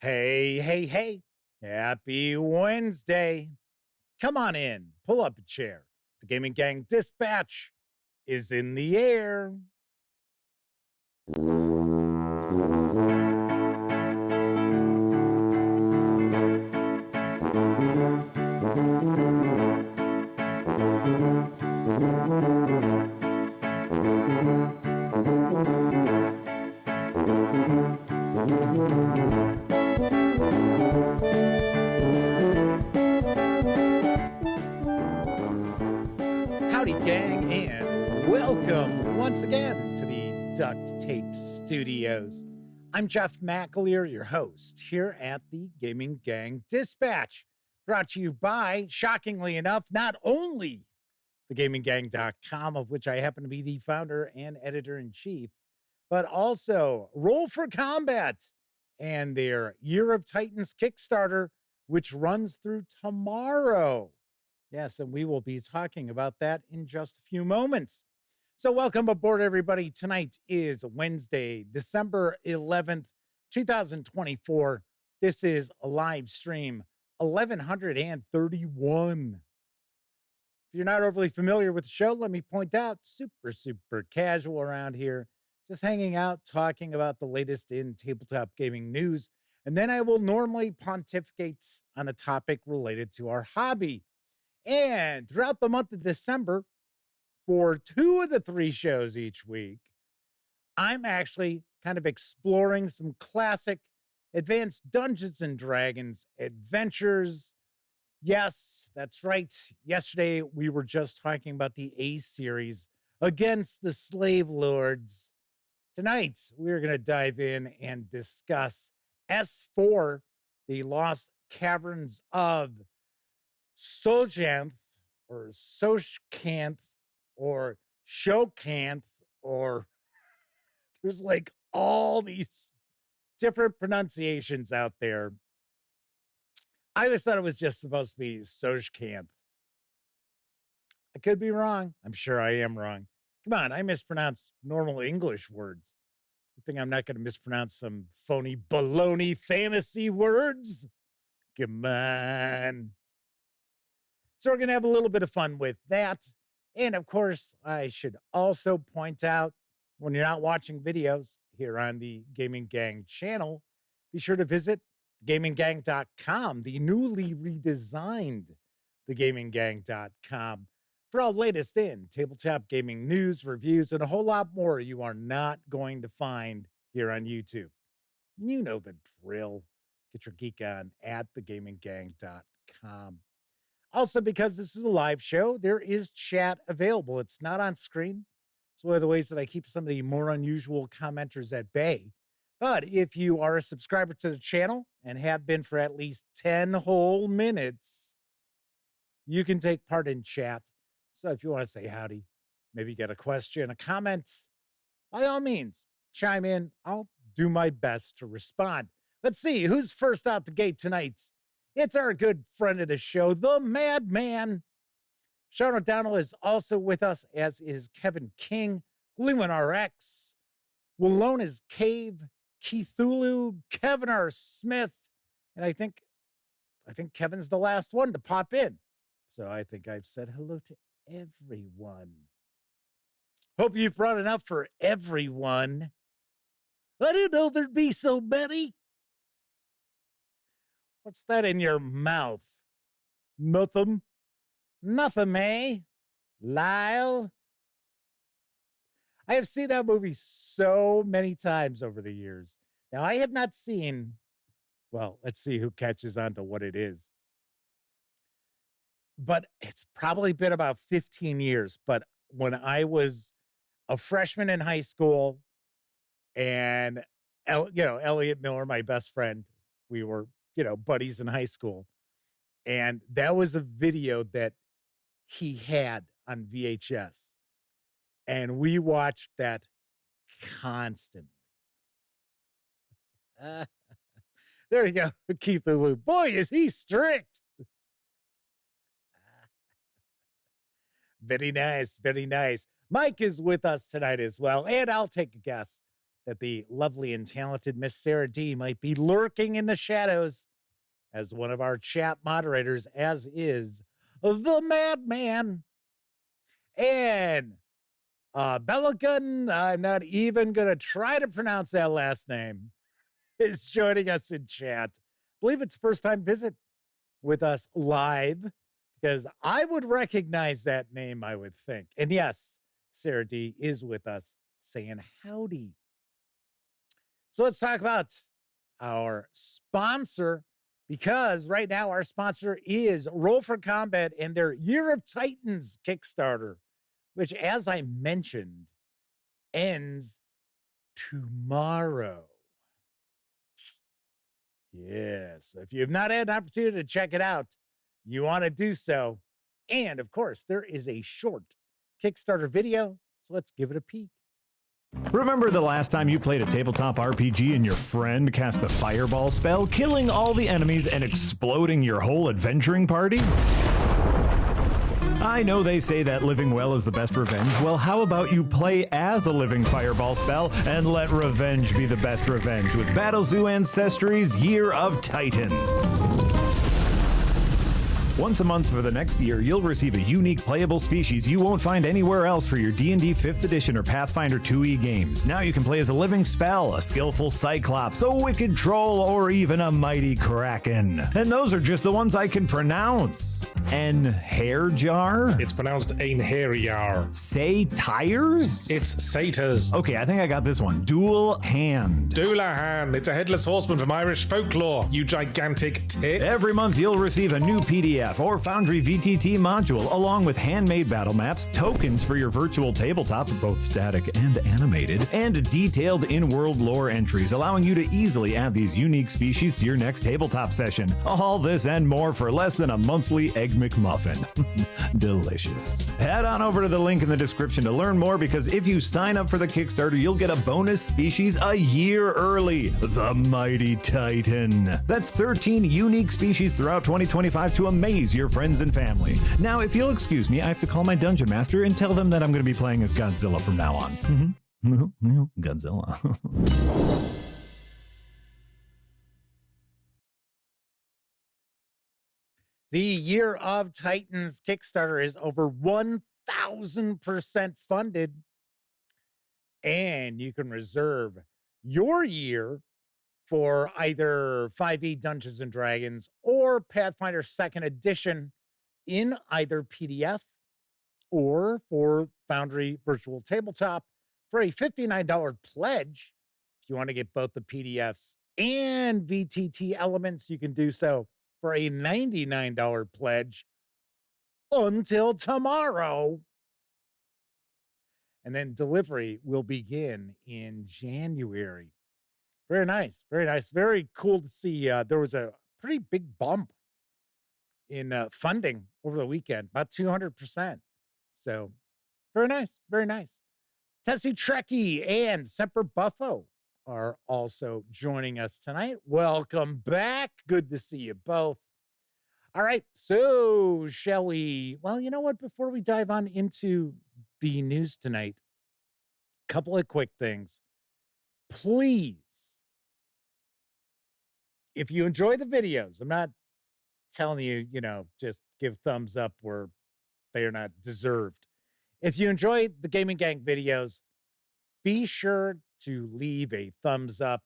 Hey, hey, hey. Happy Wednesday. Come on in. Pull up a chair. The Gaming Gang Dispatch is in the air. Howdy, gang, and welcome once again to the Duct Tape Studios. I'm Jeff McAleer, your host, here at the Gaming Gang Dispatch, brought to you by, shockingly enough, not only thegaminggang.com, of which I happen to be the founder and editor-in-chief, but also Roll for Combat and their Year of Titans Kickstarter, which runs through tomorrow. Yes, and we will be talking about that in just a few moments. So welcome aboard, everybody. Tonight is Wednesday, December 11th, 2024. This is a live stream 1131. If you're not overly familiar with the show, let me point out, super casual around here, just hanging out, talking about the latest in tabletop gaming news. And then I will normally pontificate on a topic related to our hobby. And throughout the month of December, for 2 of the 3 shows each week, I'm actually kind of exploring some classic advanced Dungeons and Dragons adventures. Yes, that's right. Yesterday, we were just talking about the A series Against the Slave Lords. Tonight, we're going to dive in and discuss S4, the Lost Caverns of Tsojcanth, or Tsojcanth, or Tsojcanth, or there's like all these different pronunciations out there. I always thought it was just supposed to be Tsojcanth. I could be wrong. I'm sure I am wrong. Come on, I mispronounce normal English words. You think I'm not going to mispronounce some phony baloney fantasy words? Come on. So we're going to have a little bit of fun with that. And of course, I should also point out, when you're not watching videos here on the Gaming Gang channel, be sure to visit gaminggang.com, the newly redesigned thegaminggang.com, for all latest in tabletop gaming news, reviews, and a whole lot more you are not going to find here on YouTube. You know the drill. Get your geek on at thegaminggang.com. Also, because this is a live show, there is chat available. It's not on screen. It's one of the ways that I keep some of the more unusual commenters at bay. But if you are a subscriber to the channel and have been for at least 10 whole minutes, you can take part in chat. So if you want to say howdy, maybe get a question, a comment, by all means, chime in. I'll do my best to respond. Let's see who's first out the gate tonight. It's our good friend of the show, the Madman. Sean O'Donnell is also with us, as is Kevin King, Lewin RX, Willone is Cave, Keithulu, Kevin R. Smith, and I think Kevin's the last one to pop in. So I think I've said hello to everyone. Hope you've brought enough for everyone. I didn't know there'd be so many. What's that in your mouth? Nothing. Nothing, eh? Lyle? I have seen that movie so many times over the years. Now, I have not seen, well, let's see who catches on to what it is. But it's probably been about 15 years. But when I was a freshman in high school, and, Elliot Miller, my best friend, we were, buddies in high school. And that was a video that he had on VHS. And we watched that constantly. There you go, Keith Lulu. Boy, is he strict. Very nice, very nice. Mike is with us tonight as well. And I'll take a guess. that the lovely and talented Miss Sarah D might be lurking in the shadows as one of our chat moderators, as is the Madman. And Bella Gunn, I'm not even going to try to pronounce that last name, is joining us in chat. I believe it's first time visit with us live, because I would recognize that name, I would think. And yes, Sarah D is with us saying howdy. So let's talk about our sponsor, because right now our sponsor is Roll for Combat and their Year of Titans Kickstarter, which, as I mentioned, ends tomorrow. Yes, if you have not had an opportunity to check it out, you want to do so. And of course, there is a short Kickstarter video, so let's give it a peek. Remember the last time you played a tabletop RPG and your friend cast the fireball spell, killing all the enemies and exploding your whole adventuring party? I know they say that living well is the best revenge. Well, how about you play as a living fireball spell and let revenge be the best revenge with Battlezoo Ancestry's Year of Titans. Once a month for the next year, you'll receive a unique playable species you won't find anywhere else for your D&D 5th Edition or Pathfinder 2e games. Now you can play as a living spell, a skillful cyclops, a wicked troll, or even a mighty kraken. And those are just the ones I can pronounce. En hair jar? It's pronounced ein hair-jar. Say tires? It's satyrs. Okay, I think I got this one. Dual hand. Doulahan. It's a headless horseman from Irish folklore, you gigantic tit. Every month you'll receive a new PDF or Foundry VTT module, along with handmade battle maps, tokens for your virtual tabletop, both static and animated, and detailed in-world lore entries, allowing you to easily add these unique species to your next tabletop session. All this and more for less than a monthly Egg McMuffin. Delicious. Head on over to the link in the description to learn more, because if you sign up for the Kickstarter, you'll get a bonus species a year early. The Mighty Titan. That's 13 unique species throughout 2025 to amaze your friends and family. Now, if you'll excuse me, I have to call my dungeon master and tell them that I'm going to be playing as Godzilla from now on. Godzilla. The Year of Titans Kickstarter is over 1,000% funded, and you can reserve your year for either 5e Dungeons & Dragons or Pathfinder 2nd Edition in either PDF or for Foundry Virtual Tabletop for a $59 pledge. If you want to get both the PDFs and VTT elements, you can do so for a $99 pledge until tomorrow. And then delivery will begin in January. Very nice. Very nice. Very cool to see. There was a pretty big bump in funding over the weekend, about 200%. So very nice. Very nice. Tessie Trekkie and Semper Buffo are also joining us tonight. Welcome back. Good to see you both. All right. So shall we? Well, you know what? Before we dive on into the news tonight, a couple of quick things. Please, if you enjoy the videos, I'm not telling you, just give thumbs up where they are not deserved. If you enjoy the Gaming Gang videos, be sure to leave a thumbs up.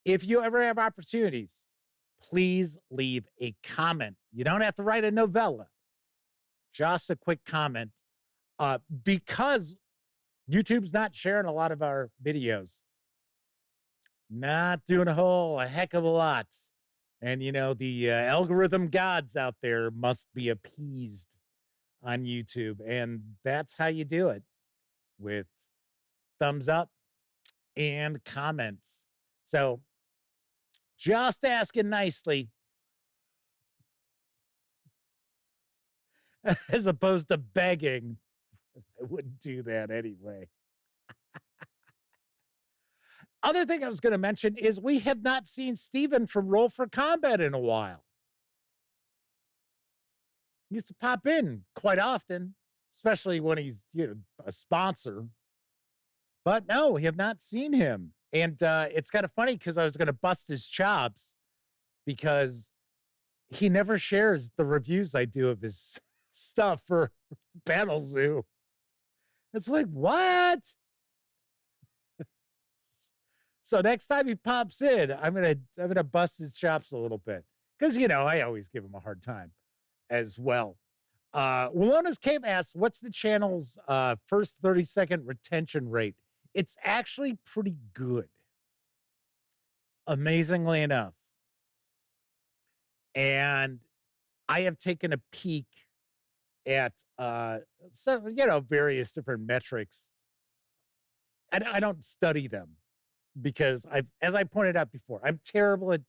If you ever have opportunities, please leave a comment. You don't have to write a novella, just a quick comment, because YouTube's not sharing a lot of our videos. Not doing a heck of a lot. And, the algorithm gods out there must be appeased on YouTube. And that's how you do it, with thumbs up and comments. So just asking nicely, as opposed to begging. I wouldn't do that anyway. Other thing I was going to mention is we have not seen Steven from Roll for Combat in a while. He used to pop in quite often, especially when he's a sponsor. But no, we have not seen him. And it's kind of funny because I was going to bust his chops because he never shares the reviews I do of his stuff for Battle Zoo. It's like, what? So next time he pops in, I'm gonna bust his chops a little bit. Because I always give him a hard time as well. Walona's Cave asks, what's the channel's first 30-second retention rate? It's actually pretty good. Amazingly enough. And I have taken a peek at various different metrics. I don't study them because as I pointed out before, I'm terrible at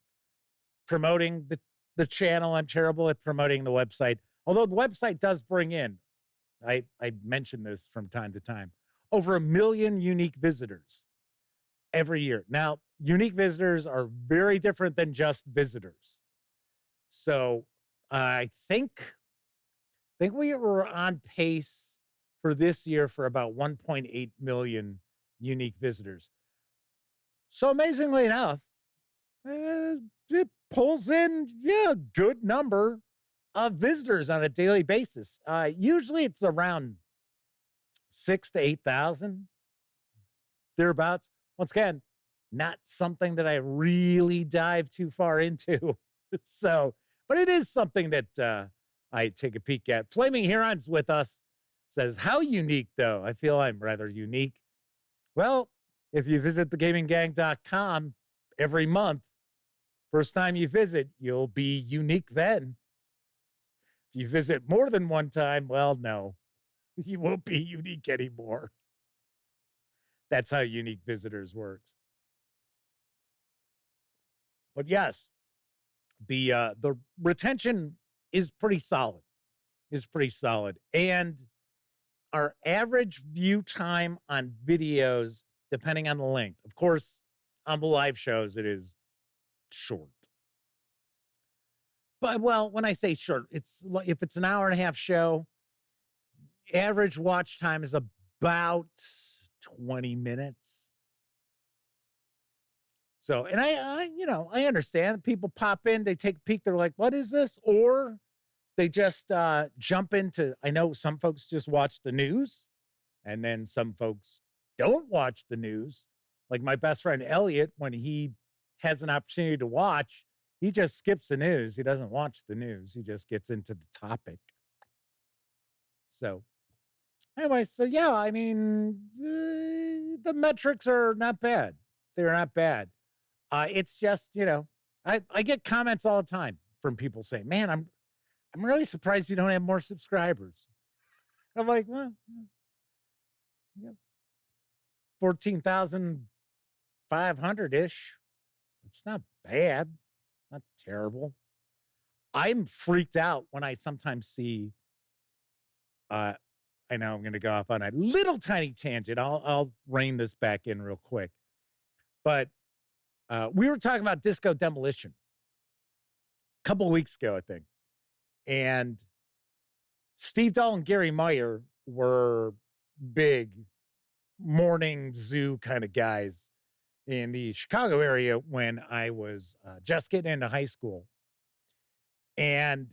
promoting the channel. I'm terrible at promoting the website. Although the website does bring in, I mention this from time to time, over 1 million unique visitors every year. Now, unique visitors are very different than just visitors. So I think we were on pace for this year for about 1.8 million unique visitors. So amazingly enough, it pulls in, a good number of visitors on a daily basis. Usually it's around 6,000 to 8,000, thereabouts. Once again, not something that I really dive too far into. So, but it is something that I take a peek at. Flaming Heron's with us, says, how unique, though? I feel I'm rather unique. Well, if you visit thegaminggang.com every month, first time you visit, you'll be unique then. If you visit more than one time, well, no, you won't be unique anymore. That's how unique visitors works. But yes, the retention is pretty solid. And our average view time on videos, depending on the length, of course, on the live shows, it is short. But, well, when I say short, if it's an hour and a half show, average watch time is about 20 minutes. So, and I understand people pop in, they take a peek, they're like, what is this? Or they just jump into, I know some folks just watch the news, and then some folks don't watch the news. Like my best friend Elliot, when he has an opportunity to watch, he just skips the news. He doesn't watch the news. He just gets into the topic. So anyway, so yeah, I mean, the metrics are not bad. They're not bad. It's just, I get comments all the time from people saying, man, I'm really surprised you don't have more subscribers. I'm like, well, 14,500-ish. It's not bad. Not terrible. I'm freaked out when I sometimes see, I know I'm going to go off on a little tiny tangent. I'll rein this back in real quick. But we were talking about Disco Demolition a couple of weeks ago, I think. And Steve Dahl and Gary Meyer were big morning zoo kind of guys in the Chicago area when I was just getting into high school. And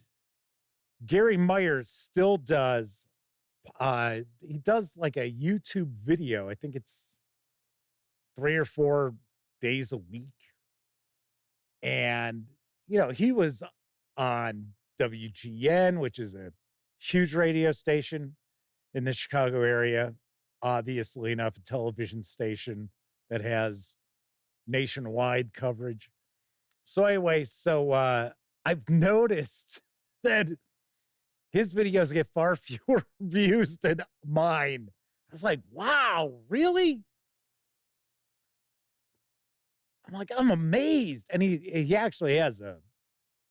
Gary Meyer still does, he does like a YouTube video. I think it's 3 or 4 days a week. And, he was on WGN, which is a huge radio station in the Chicago area. Obviously enough, a television station that has nationwide coverage. So anyway, I've noticed that his videos get far fewer views than mine. I was like, wow, really? I'm like, I'm amazed. And he actually has a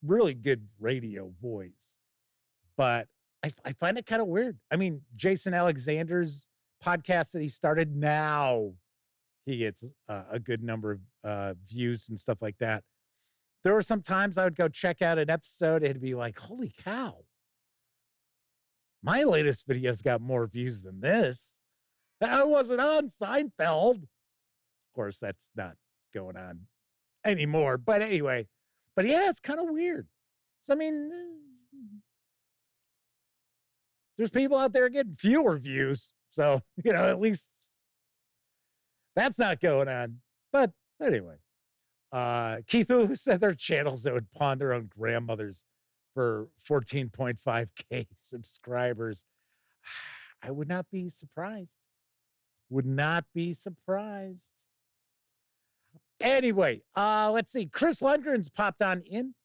really good radio voice. But I find it kind of weird. I mean, Jason Alexander's podcast that he started now, he gets a good number of views and stuff like that. There were some times I would go check out an episode. It'd be like, holy cow. My latest video's got more views than this. I wasn't on Seinfeld. Of course, that's not going on anymore. But anyway, but yeah, it's kind of weird. So, I mean, there's people out there getting fewer views. So, at least that's not going on. But anyway, Keith, who said their channels that would pawn their own grandmothers for 14.5K subscribers. I would not be surprised. Would not be surprised. Anyway, let's see. Chris Lundgren's popped on in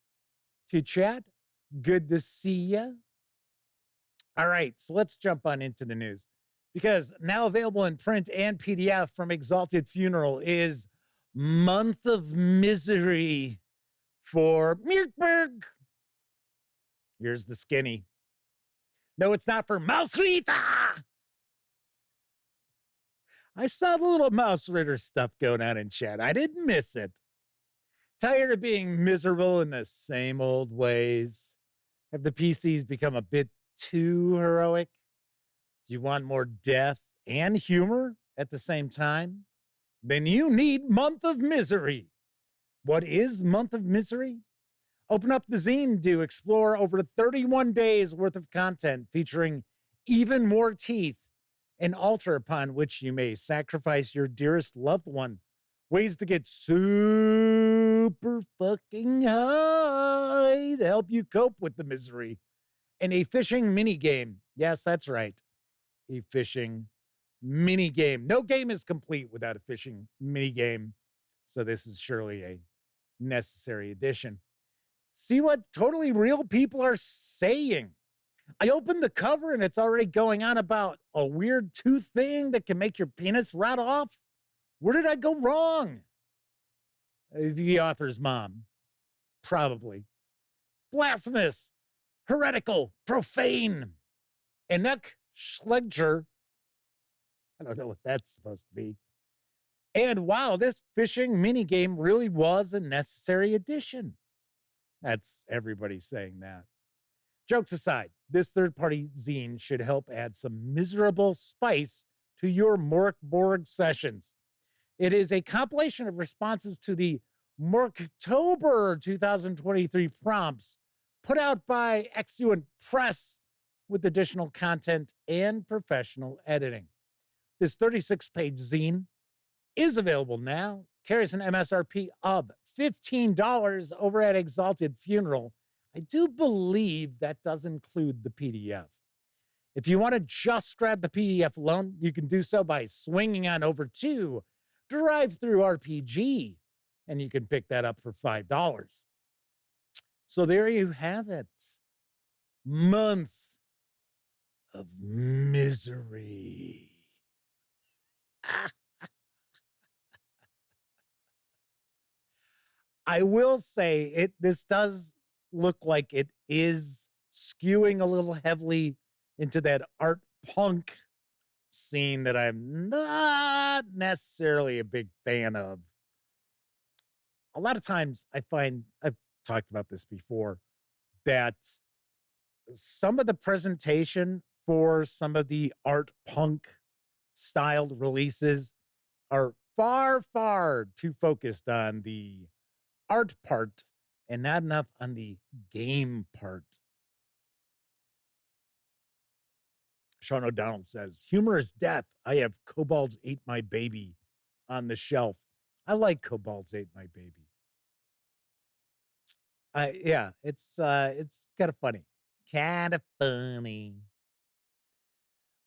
to chat. Good to see you. All right, so let's jump on into the news. Because now available in print and PDF from Exalted Funeral is Month of Misery for Mirkberg. Here's the skinny. No, it's not for Mouse Rita. I saw the little Mouse Ritter stuff going on in chat. I didn't miss it. Tired of being miserable in the same old ways? Have the PCs become a bit too heroic? Do you want more death and humor at the same time? Then you need Month of Misery. What is Month of Misery? Open up the zine to explore over 31 days worth of content featuring even more teeth, an altar upon which you may sacrifice your dearest loved one, ways to get super fucking high to help you cope with the misery, and a fishing mini game. Yes, that's right. A fishing mini game. No game is complete without a fishing mini game. So this is surely a necessary addition. See what totally real people are saying. I opened the cover and it's already going on about a weird tooth thing that can make your penis rot off. Where did I go wrong? The author's mom. Probably. Blasphemous, heretical, profane. Enoch Schlegger. I don't know what that's supposed to be. And wow, this fishing mini game really was a necessary addition. That's everybody saying that. Jokes aside, this third-party zine should help add some miserable spice to your Morkborg sessions. It is a compilation of responses to the Morktober 2023 prompts put out by Exuent Press with additional content and professional editing. This 36-page zine is available now, carries an MSRP of $15 over at Exalted Funeral. I do believe that does include the PDF. If you want to just grab the PDF alone, you can do so by swinging on over to Drive-Thru RPG, and you can pick that up for $5. So there you have it. Month of Misery. I will say this does look like it is skewing a little heavily into that art punk scene that I'm not necessarily a big fan of. A lot of times I find, I've talked about this before, that some of the presentation for some of the art punk styled releases are far, far too focused on the art part and not enough on the game part. Sean O'Donnell says, humor is death. I have Kobolds Ate My Baby on the shelf. I like Kobolds Ate My Baby. Yeah, it's kind of funny. Kind of funny.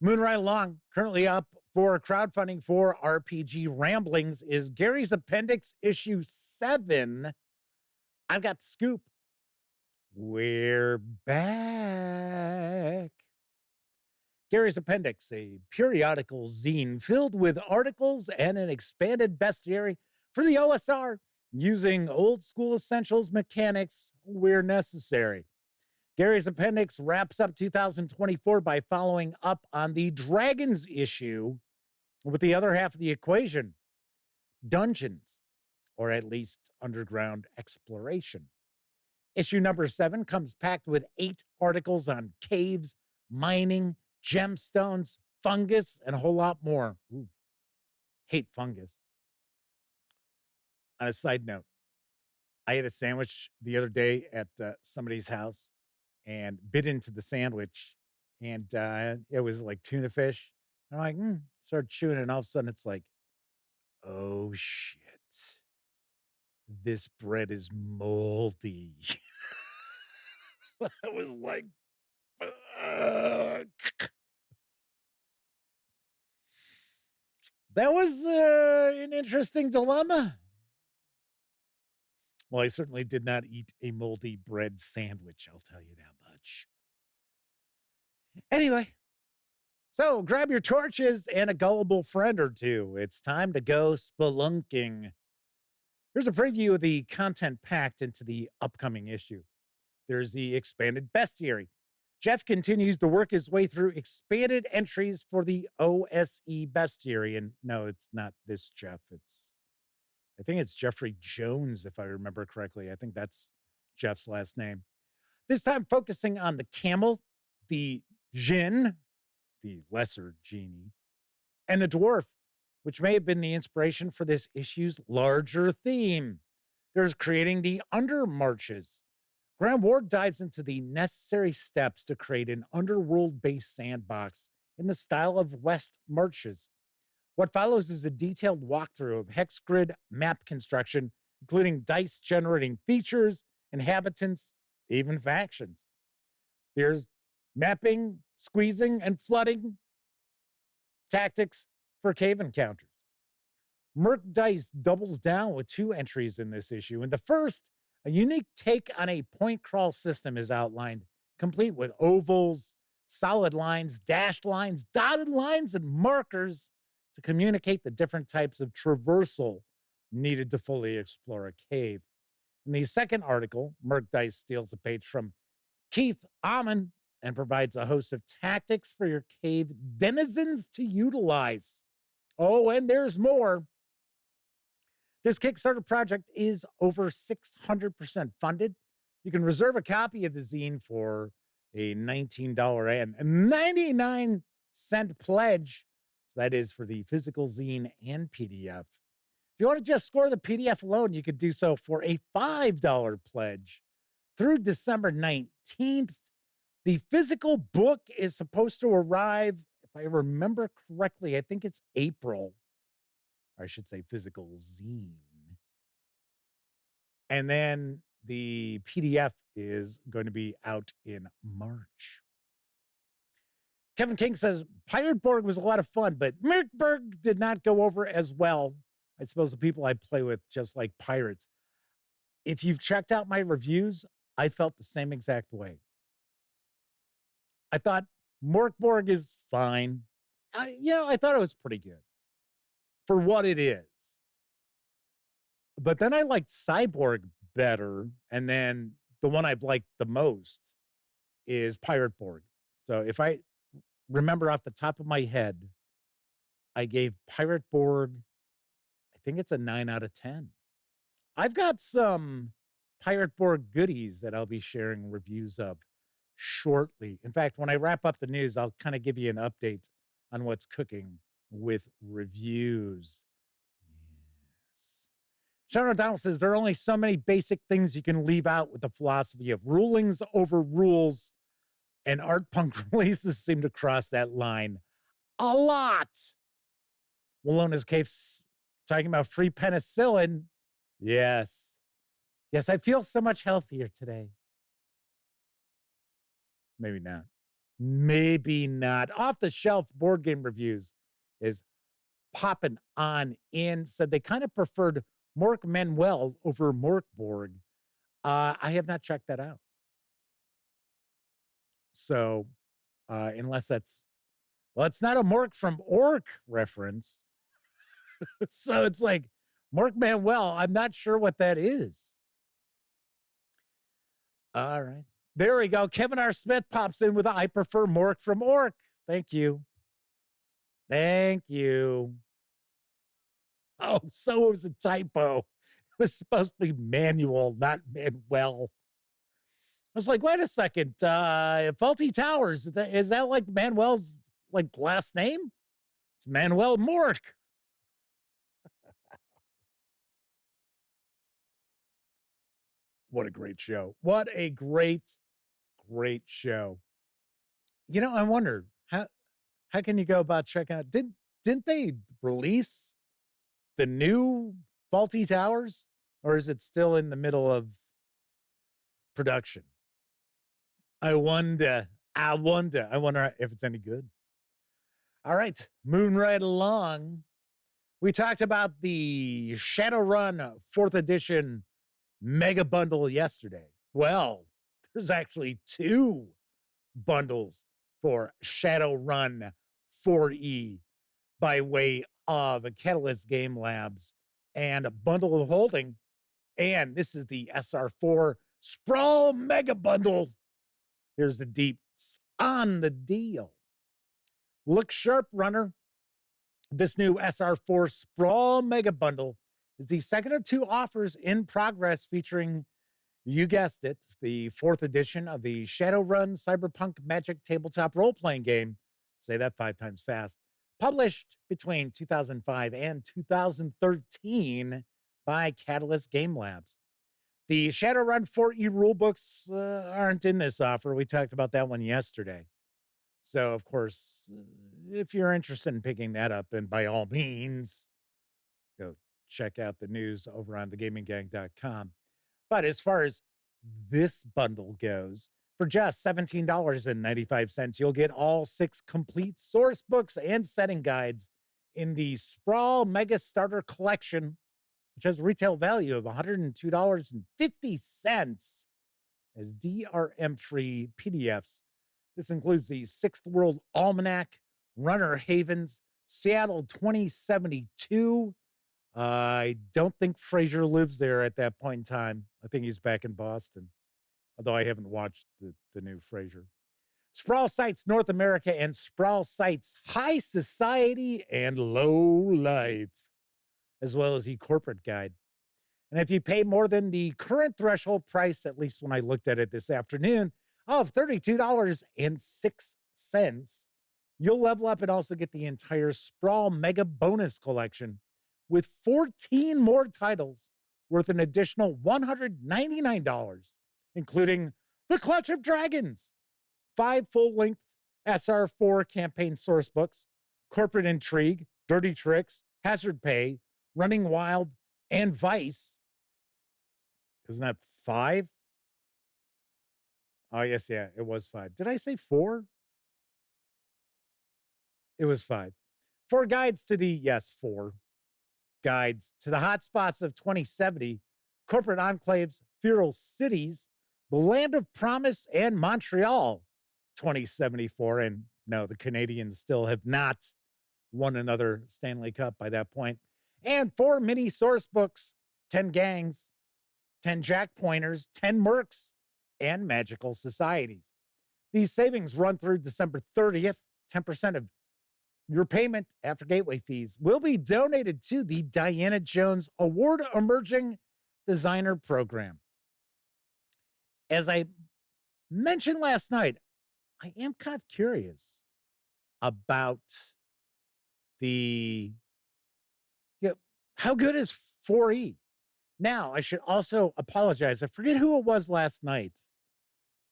Moving right along, currently up for crowdfunding for RPG Ramblings is Gary's Appendix Issue 7. I've got the scoop. We're back. Gary's Appendix, a periodical zine filled with articles and an expanded bestiary for the OSR, using old school essentials mechanics where necessary. Gary's Appendix wraps up 2024 by following up on the Dragons issue with the other half of the equation, dungeons, or at least underground exploration. Issue number 7 comes packed with 8 articles on caves, mining, gemstones, fungus, and a whole lot more. Ooh, hate fungus. On a side note, I had a sandwich the other day at somebody's house and bit into the sandwich, and it was like tuna fish. I'm like, started chewing it, and all of a sudden it's like, oh shit, this bread is moldy. I was like, fuck. That was an interesting dilemma. Well, I certainly did not eat a moldy bread sandwich, I'll tell you that much. Anyway, so grab your torches and a gullible friend or two. It's time to go spelunking. Here's a preview of the content packed into the upcoming issue. There's the expanded bestiary. Jeff continues to work his way through expanded entries for the OSE bestiary. And no, it's not this Jeff. I think it's Jeffrey Jones, if I remember correctly. I think that's Jeff's last name. This time focusing on the camel, the djinn, the lesser genie, and the dwarf, which may have been the inspiration for this issue's larger theme. There's creating the undermarches. Graham Ward dives into the necessary steps to create an underworld-based sandbox in the style of West Marches. What follows is a detailed walkthrough of hex grid map construction, including dice generating features, inhabitants, even factions. There's mapping, squeezing, and flooding tactics for cave encounters. Merc Dice doubles down with 2 entries in this issue. In the first, a unique take on a point crawl system is outlined, complete with ovals, solid lines, dashed lines, dotted lines, and markers to communicate the different types of traversal needed to fully explore a cave. In the second article, Merc Dice steals a page from Keith Amon and provides a host of tactics for your cave denizens to utilize. Oh, and there's more. This Kickstarter project is over 600% funded. You can reserve a copy of the zine for a $19.99 pledge. So that is for the physical zine and PDF. If you want to just score the PDF alone, you could do so for a $5 pledge through December 19th. The physical book is supposed to arrive, if I remember correctly, I think it's April. Or I should say physical zine. And then the PDF is going to be out in March. Kevin King says, Pirate Borg was a lot of fun, but Mirkburg did not go over as well. I suppose the people I play with just like pirates. If you've checked out my reviews, I felt the same exact way. I thought Morkborg is fine. I thought it was pretty good for what it is. But then I liked Cyborg better. And then the one I've liked the most is Pirate Borg. So if I remember off the top of my head, I gave Pirate Borg, I think it's a 9 out of 10. I've got some Pirate Borg goodies that I'll be sharing reviews of shortly. In fact, when I wrap up the news, I'll kind of give you an update on what's cooking with reviews. Yes. Sean O'Donnell says there are only so many basic things you can leave out with the philosophy of rulings over rules, and art punk releases seem to cross that line a lot. Walona's Cave's talking about free penicillin. Yes. Yes, I feel so much healthier today. Maybe not. Maybe not. Off the shelf board game reviews is popping on in. Said they kind of preferred Mork Manuel over Morkborg. I have not checked that out. So, unless that's, well, it's not a Mork from Orc reference. So it's like Mork Manuel. I'm not sure what that is. All right. There we go. Kevin R. Smith pops in with I prefer Mork from Orc. Thank you. Thank you. Oh, so it was a typo. It was supposed to be Manuel, not Manuel. I was like, wait a second. Faulty Towers, is that like Manuel's like last name? It's Manuel Mork. What a great show. What a great, great show. You know, I wonder how can you go about checking out? Didn't they release the new Faulty Towers? Or is it still in the middle of production? I wonder if it's any good. All right, moving right along. We talked about the Shadowrun 4th edition mega bundle yesterday. Well, there's actually 2 bundles for Shadowrun 4E by way of Catalyst Game Labs and a bundle of holding. And this is the SR4 Sprawl Mega Bundle. Here's the deets on the deal. Look sharp, runner. This new SR4 Sprawl Mega Bundle is the second of 2 offers in progress featuring, you guessed it, the 4th edition of the Shadowrun Cyberpunk Magic tabletop role-playing game. Say that 5 times fast. Published between 2005 and 2013 by Catalyst Game Labs. The Shadowrun 4E rulebooks aren't in this offer. We talked about that one yesterday. So, of course, if you're interested in picking that up, then by all means, go check out the news over on thegaminggang.com. But as far as this bundle goes, for just $17.95, you'll get all 6 complete source books and setting guides in the Sprawl Mega Starter Collection, which has a retail value of $102.50 as DRM-free PDFs. This includes the 6th World Almanac, Runner Havens, Seattle 2072. I don't think Fraser lives there at that point in time. I think he's back in Boston, although I haven't watched the new Fraser. Sprawl Sites North America and Sprawl Sites High Society and Low Life, as well as the corporate guide. And if you pay more than the current threshold price, at least when I looked at it this afternoon, of $32.06, you'll level up and also get the entire Sprawl Mega Bonus Collection with 14 more titles worth an additional $199, including The Clutch of Dragons, 5 full-length SR4 campaign source books, Corporate Intrigue, Dirty Tricks, Hazard Pay, Running Wild, and Vice. Isn't that 5? Oh, yes, yeah, it was 5. Did I say 4? It was 5. 4 guides to the, yes, 4 guides to the hotspots of 2070, corporate enclaves, feudal cities, the land of promise, and Montreal 2074. And no, the Canadians still have not won another Stanley Cup by that point. And 4 mini source books, 10 gangs, 10 jack pointers, 10 mercs, and magical societies. These savings run through December 30th. 10% of your payment after gateway fees will be donated to the Diana Jones Award Emerging Designer Program. As I mentioned last night, I am kind of curious about how good is 4E? Now, I should also apologize. I forget who it was last night.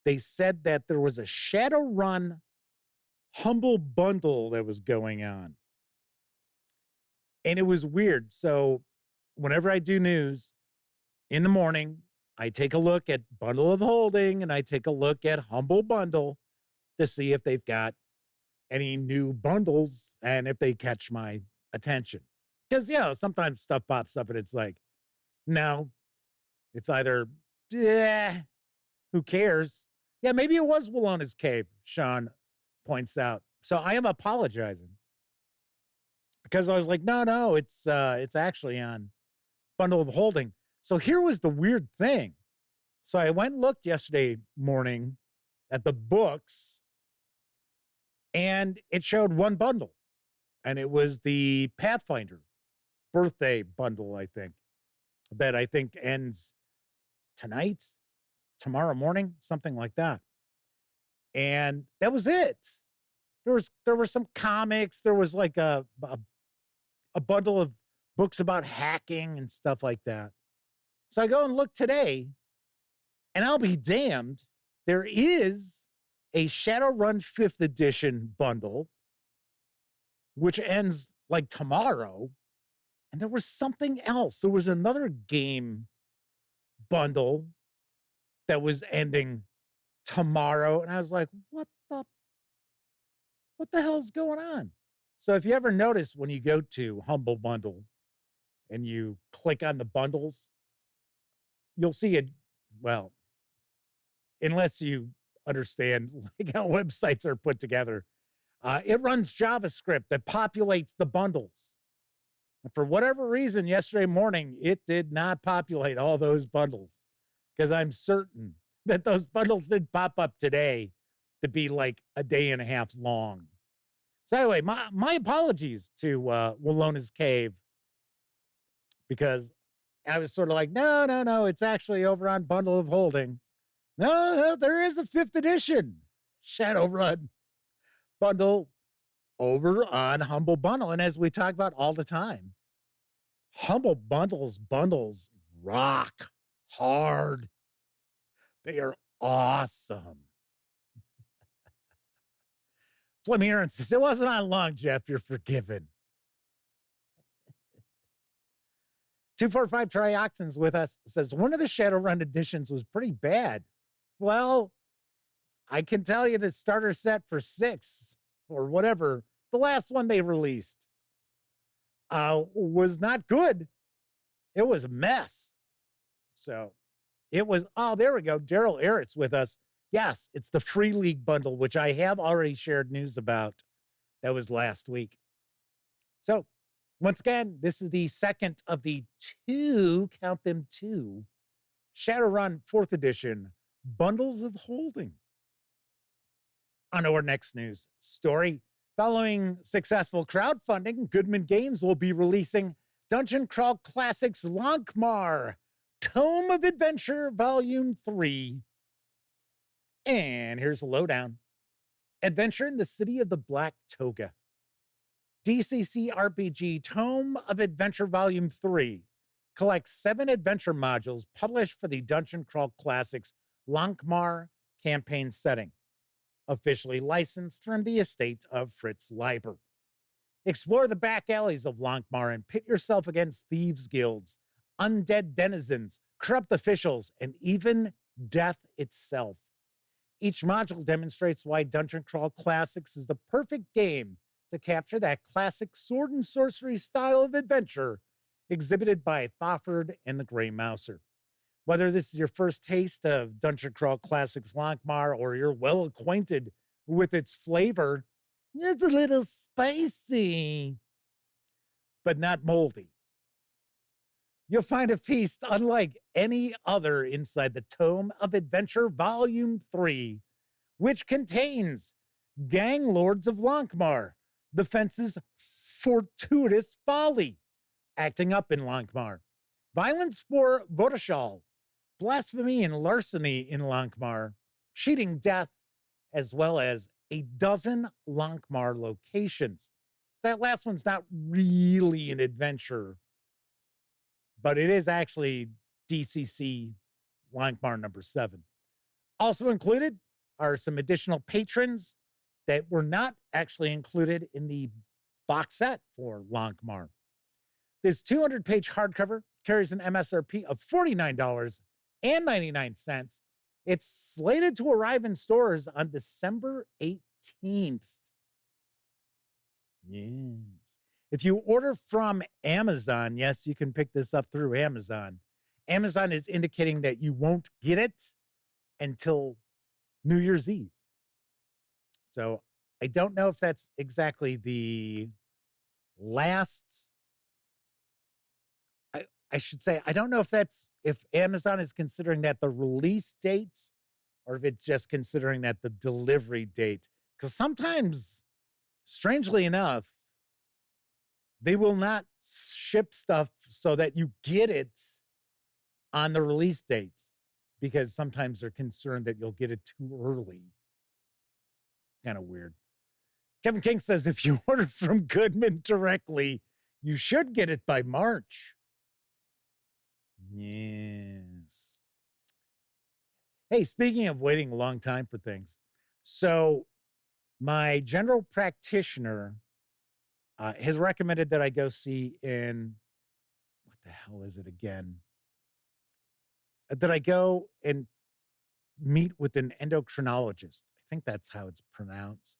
They said that there was a Shadowrun Humble Bundle that was going on. And it was weird. So whenever I do news in the morning, I take a look at Bundle of Holding and I take a look at Humble Bundle to see if they've got any new bundles and if they catch my attention. Because, sometimes stuff pops up and it's like, no, it's either, who cares? Yeah, maybe it was Wallona's Cave, Sean points out. So I am apologizing because I was like, no, it's actually on Bundle of Holding. So here was the weird thing. So I went and looked yesterday morning at the books and it showed one bundle and it was the Pathfinder birthday bundle, I think, that I think ends tonight, tomorrow morning, something like that. And that was it. There were some comics. There was like a bundle of books about hacking and stuff like that. So I go and look today, and I'll be damned, there is a Shadowrun 5th edition bundle, which ends like tomorrow. And there was something else. There was another game bundle that was ending tomorrow. And I was like, what the hell's going on? So if you ever notice when you go to Humble Bundle and you click on the bundles, you'll see it. Well, unless you understand like how websites are put together, it runs JavaScript that populates the bundles. And for whatever reason, yesterday morning, it did not populate all those bundles because I'm certain that those bundles did pop up today to be like a day and a half long. So anyway, my apologies to Wallona's Cave, because I was sort of like, no, it's actually over on Bundle of Holding. No, there is a 5th edition Shadowrun bundle over on Humble Bundle. And as we talk about all the time, Humble bundles rock hard. They are awesome. Flim Aaron says, it wasn't on long, Jeff. You're forgiven. 245 Trioxins with us says, one of the Shadowrun editions was pretty bad. Well, I can tell you the starter set for 6 or whatever, the last one they released, was not good. It was a mess. So it was, oh, there we go. Daryl Erritz with us. Yes, it's the Free League bundle, which I have already shared news about. That was last week. So once again, this is the second of the 2, count them 2, Shadowrun 4th edition bundles of holding. On our next news story, following successful crowdfunding, Goodman Games will be releasing Dungeon Crawl Classics Lankhmar, Tome of Adventure Volume 3. And here's a lowdown. Adventure in the City of the Black Toga. DCC RPG Tome of Adventure Volume 3 collects 7 adventure modules published for the Dungeon Crawl Classics Lankhmar campaign setting, officially licensed from the estate of Fritz Leiber. Explore the back alleys of Lankhmar and pit yourself against thieves' guilds, undead denizens, corrupt officials, and even death itself. Each module demonstrates why Dungeon Crawl Classics is the perfect game to capture that classic sword and sorcery style of adventure exhibited by Thafford and the Grey Mouser. Whether this is your first taste of Dungeon Crawl Classics Lankhmar or you're well acquainted with its flavor, it's a little spicy, but not moldy. You'll find a feast unlike any other inside the Tome of Adventure Volume 3, which contains Gang Lords of Lankhmar, the Fence's Fortuitous Folly, acting up in Lankhmar, Violence for Vodashal, Blasphemy and Larceny in Lankhmar, Cheating Death, as well as a dozen Lankhmar locations. That last one's not really an adventure, but it is actually DCC Lankhmar number 7. Also included are some additional patrons that were not actually included in the box set for Lankhmar. This 200-page hardcover carries an MSRP of $49.99. It's slated to arrive in stores on December 18th. Yes. If you order from Amazon, yes, you can pick this up through Amazon. Amazon is indicating that you won't get it until New Year's Eve. So I don't know if that's exactly the last. I should say, I don't know if Amazon is considering that the release date or if it's just considering that the delivery date. Because sometimes, strangely enough, they will not ship stuff so that you get it on the release date because sometimes they're concerned that you'll get it too early. Kind of weird. Kevin King says if you order from Goodman directly, you should get it by March. Yes. Hey, speaking of waiting a long time for things, so my general practitioner has recommended that I go see in, what the hell is it again? That I go and meet with an endocrinologist. I think that's how it's pronounced.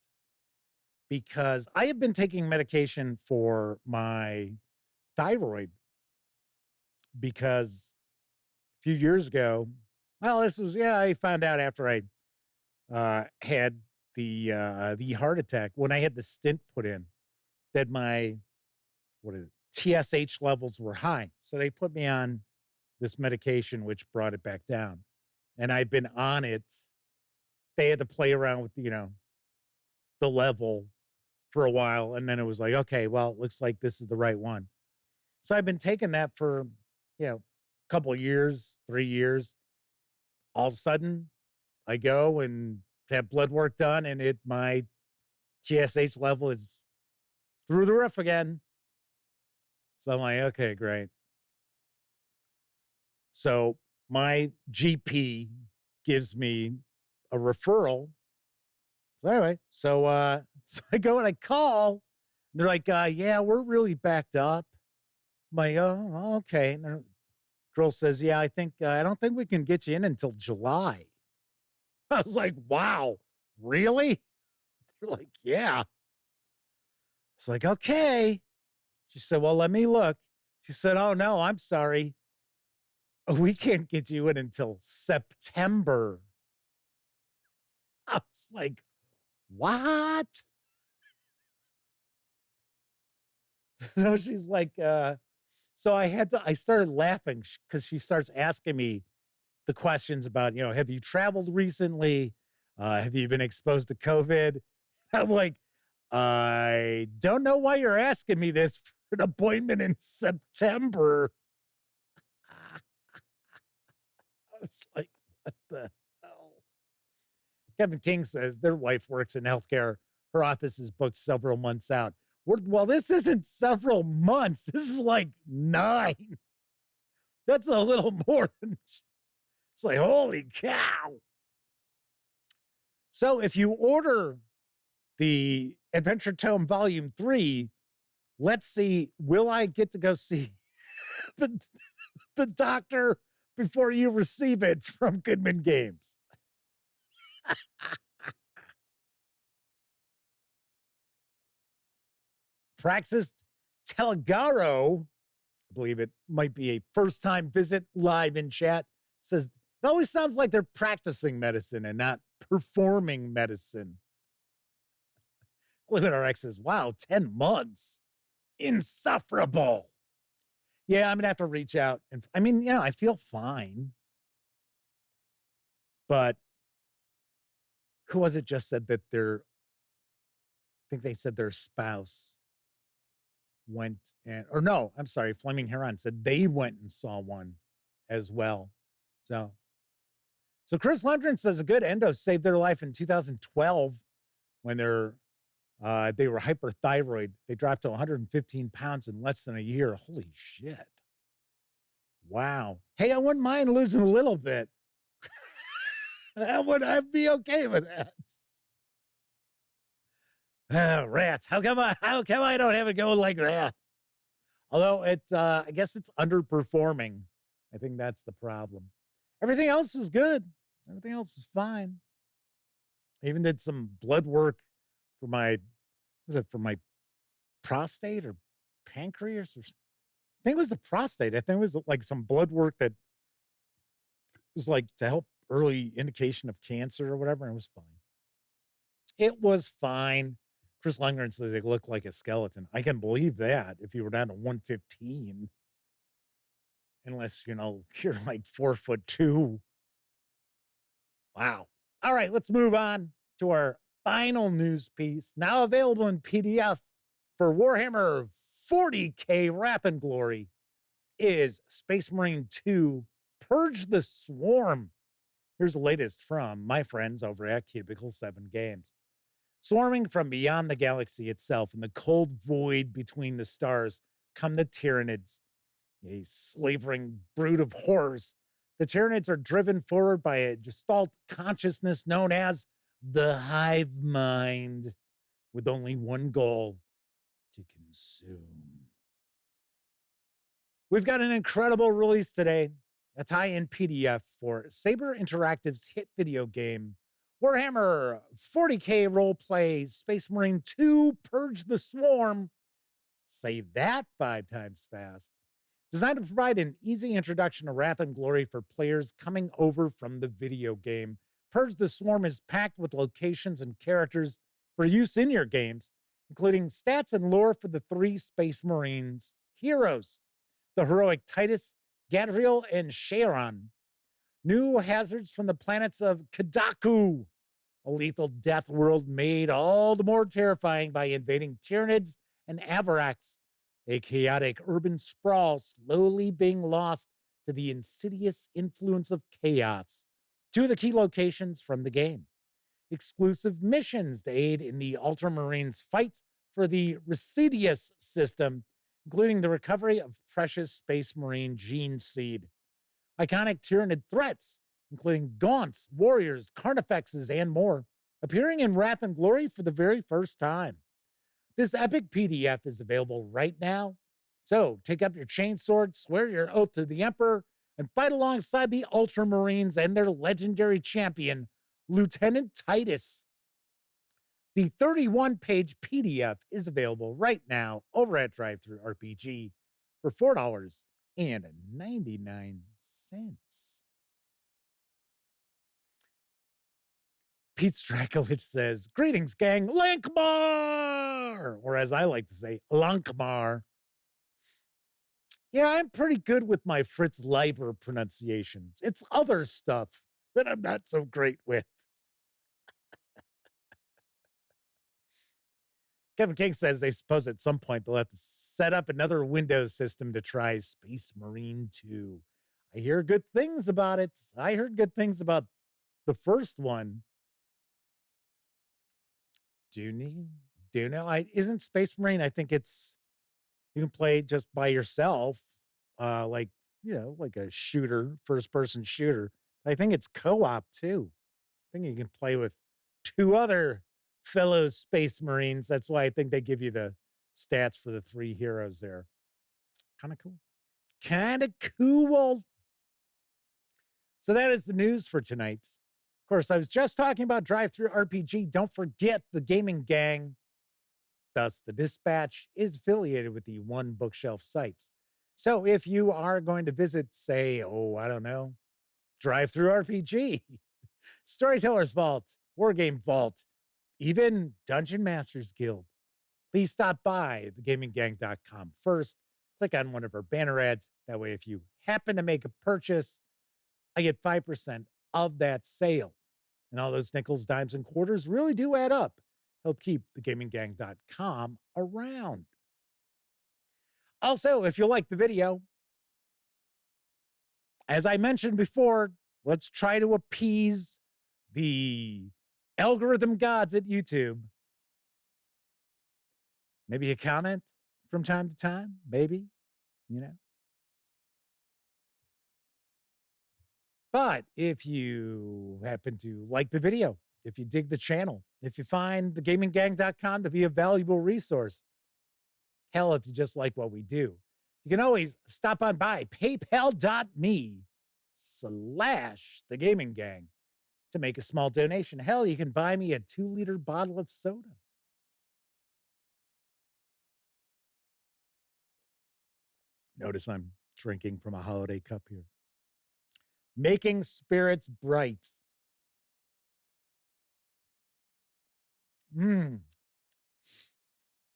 Because I have been taking medication for my thyroid because a few years ago, well, I found out after I had the heart attack when I had the stent put in that my TSH levels were high. So they put me on this medication, which brought it back down. And I've been on it. They had to play around with, the level for a while. And then it was like, okay, well, it looks like this is the right one. So I've been taking that for, a couple of years, 3 years. All of a sudden, I go and have blood work done, and my TSH level is through the roof again. So I'm like, okay, great. So my GP gives me a referral. So anyway, so I go and I call. And they're like, yeah, we're really backed up. I'm like, oh, okay. And the girl says, yeah, I don't think we can get you in until July. I was like, wow, really? They're like, yeah. It's like, okay. She said, well, let me look. She said, oh, no, I'm sorry. We can't get you in until September. I was like, what? So she's like, so I started laughing because she starts asking me the questions about, have you traveled recently? Have you been exposed to COVID? I'm like, I don't know why you're asking me this for an appointment in September. I was like, what the hell? Kevin King says their wife works in healthcare. Her office is booked several months out. Well, this isn't several months. This is like 9. That's a little more than, it's like, holy cow. So if you order the Adventure Tome Volume 3, let's see, will I get to go see the doctor before you receive it from Goodman Games? Praxis Telgaro, I believe it might be a first-time visit live in chat, says, it always sounds like they're practicing medicine and not performing medicine. Clement RX says, wow, 10 months. Insufferable. Yeah, I'm going to have to reach out. And I feel fine. But who was it just said that I think they said their spouse went Fleming Heron said they went and saw one as well. So Chris Lundgren says a good endo saved their life in 2012 when they were hyperthyroid. They dropped to 115 pounds in less than a year. Holy shit. Wow. Hey, I wouldn't mind losing a little bit. I'd be okay with that. Oh, rats. How come I don't have it going like that? Although I guess it's underperforming. I think that's the problem. Everything else was good. Everything else is fine. I even did some blood work for my prostate or pancreas? I think it was the prostate. I think it was like some blood work that was like to help early indication of cancer or whatever. And it was fine. It was fine. Chris Lundgren says they look like a skeleton. I can believe that if you were down to 115. Unless, you're like 4'2". Wow. All right, let's move on to our final news piece, now available in PDF for Warhammer 40K Wrath and Glory, is Space Marine 2 Purge the Swarm. Here's the latest from my friends over at Cubicle 7 Games. Swarming from beyond the galaxy itself in the cold void between the stars come the Tyranids, a slavering brood of horrors. The Tyranids are driven forward by a gestalt consciousness known as the hive mind, with only one goal: to consume. We've got an incredible release today, a tie-in PDF for Saber Interactive's hit video game, Warhammer 40K Roleplay Space Marine 2 Purge the Swarm. Say that 5 times fast. Designed to provide an easy introduction to Wrath and Glory for players coming over from the video game. Purge the Swarm is packed with locations and characters for use in your games, including stats and lore for the 3 Space Marines heroes: the heroic Titus, Gadriel, and Sharon. New hazards from the planets of Kadaku, a lethal death world made all the more terrifying by invading Tyranids and Avarax, a chaotic urban sprawl slowly being lost to the insidious influence of chaos. 2 of the key locations from the game. Exclusive missions to aid in the Ultramarines' fight for the Residius system, including the recovery of precious Space Marine gene seed. Iconic Tyranid threats, including Gaunts, Warriors, Carnifexes, and more, appearing in Wrath and Glory for the very first time. This epic PDF is available right now. So take up your chainsword, swear your oath to the Emperor, and fight alongside the Ultramarines and their legendary champion, Lieutenant Titus. The 31-page PDF is available right now over at Drive-Thru RPG for $4.99. Pete Strakolich says, "Greetings, gang, Lankmar!" Or as I like to say, Lankmar. Yeah, I'm pretty good with my Fritz Leiber pronunciations. It's other stuff that I'm not so great with. Kevin King says they suppose at some point they'll have to set up another Windows system to try Space Marine 2. I hear good things about it. I heard good things about the first one. Do you know? Isn't Space Marine, I think it's, you can play just by yourself, like a shooter, first-person shooter. I think it's co-op, too. I think you can play with 2 other fellow Space Marines. That's why I think they give you the stats for the 3 heroes there. Kind of cool. So that is the news for tonight. Of course, I was just talking about Drive-Thru RPG. Don't forget the gaming gang. Thus, the Dispatch is affiliated with the One Bookshelf sites. So if you are going to visit, say, Drive-Thru RPG, Storyteller's Vault, Wargame Vault, even Dungeon Masters Guild, please stop by thegaminggang.com first. Click on one of our banner ads. That way, if you happen to make a purchase, I get 5% of that sale. And all those nickels, dimes, and quarters really do add up. Help keep thegaminggang.com around. Also, if you like the video, as I mentioned before, let's try to appease the algorithm gods at YouTube. Maybe a comment from time to time, maybe, But if you happen to like the video, if you dig the channel, if you find thegaminggang.com to be a valuable resource, hell, if you just like what we do, you can always stop on by paypal.me/thegaminggang to make a small donation. Hell, you can buy me a 2-liter bottle of soda. Notice I'm drinking from a holiday cup here. Making spirits bright.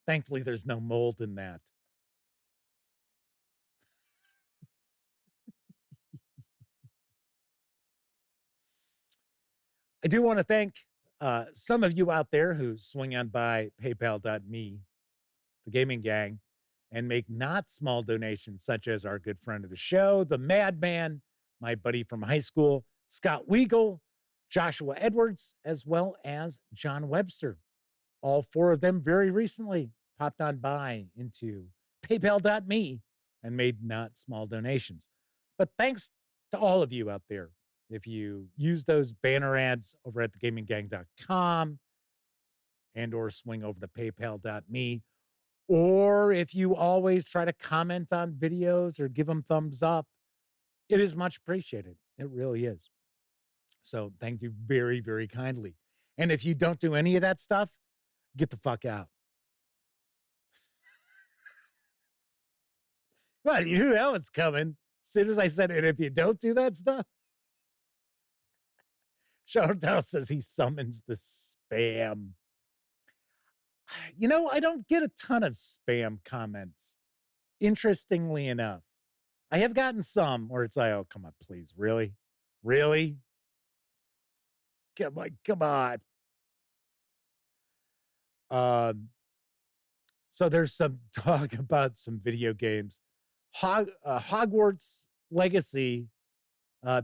Thankfully, there's no mold in that. I do want to thank some of you out there who swing on by paypal.me, the gaming gang, and make not small donations, such as our good friend of the show, the Madman, my buddy from high school, Scott Weigel, Joshua Edwards, as well as John Webster. all 4 of them very recently popped on by into paypal.me and made not small donations. But thanks to all of you out there. If you use those banner ads over at thegaminggang.com and or swing over to paypal.me, or if you always try to comment on videos or give them thumbs up, it is much appreciated. It really is. So thank you very, very kindly. And if you don't do any of that stuff, get the fuck out. Well, you knew that was coming. As soon as I said it, if you don't do that stuff. Showdown says he summons the spam. You know, I don't get a ton of spam comments. Interestingly enough, I have gotten some where it's like, oh, come on, please. Really? Really? Come on. So there's some talk about some video games. Hogwarts Legacy,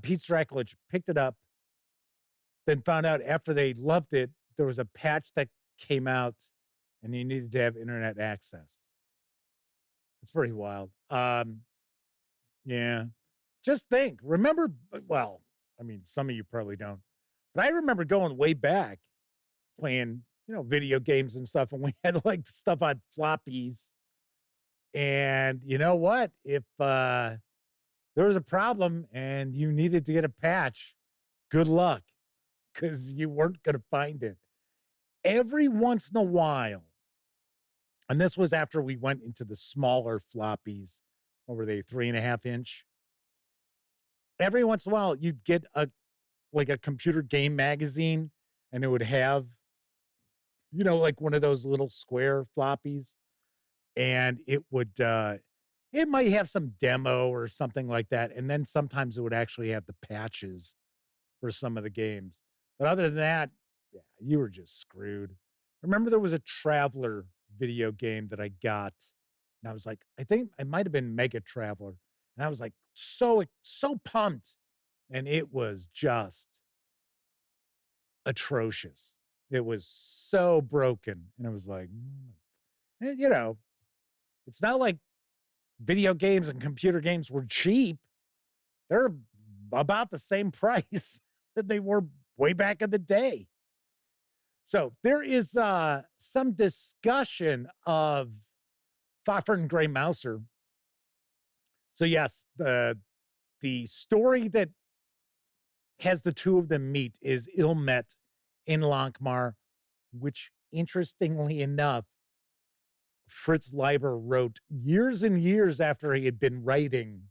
Pete Straklich picked it up, then found out after they loved it, there was a patch that came out and you needed to have internet access. It's pretty wild. Yeah. Just think, remember, well, I mean, some of you probably don't, but I remember going way back playing, video games and stuff, and we had like stuff on floppies. And you know what? If there was a problem and you needed to get a patch, good luck, because you weren't going to find it. Every once in a while, and this was after we went into the smaller floppies, what were they, 3.5 inch? Every once in a while, you'd get a computer game magazine, and it would have, like one of those little square floppies. And it would, it might have some demo or something like that. And then sometimes it would actually have the patches for some of the games. But other than that, yeah, you were just screwed. I remember there was a Traveler video game that I got. And I was like, I think it might have been Mega Traveler. And I was like, so pumped. And it was just atrocious. It was so broken. And I was like, it's not like video games and computer games were cheap. They're about the same price that they were way back in the day. So there is some discussion of Fafhrd and Grey Mouser. So yes, the story that has the two of them meet is Ilmet in Lankhmar, which interestingly enough, Fritz Leiber wrote years and years after he had been writing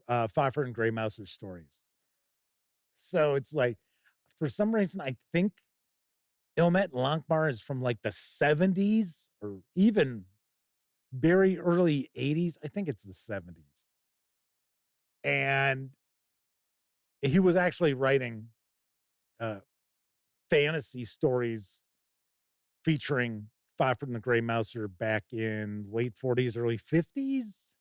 Fafhrd and Grey Mouser stories. So it's like, for some reason, I think Ilmet Lankhmar is from like the 70s or even very early 80s. I think it's the 70s. And he was actually writing fantasy stories featuring Fafhrd and the Grey Mouser back in late 40s, early 50s.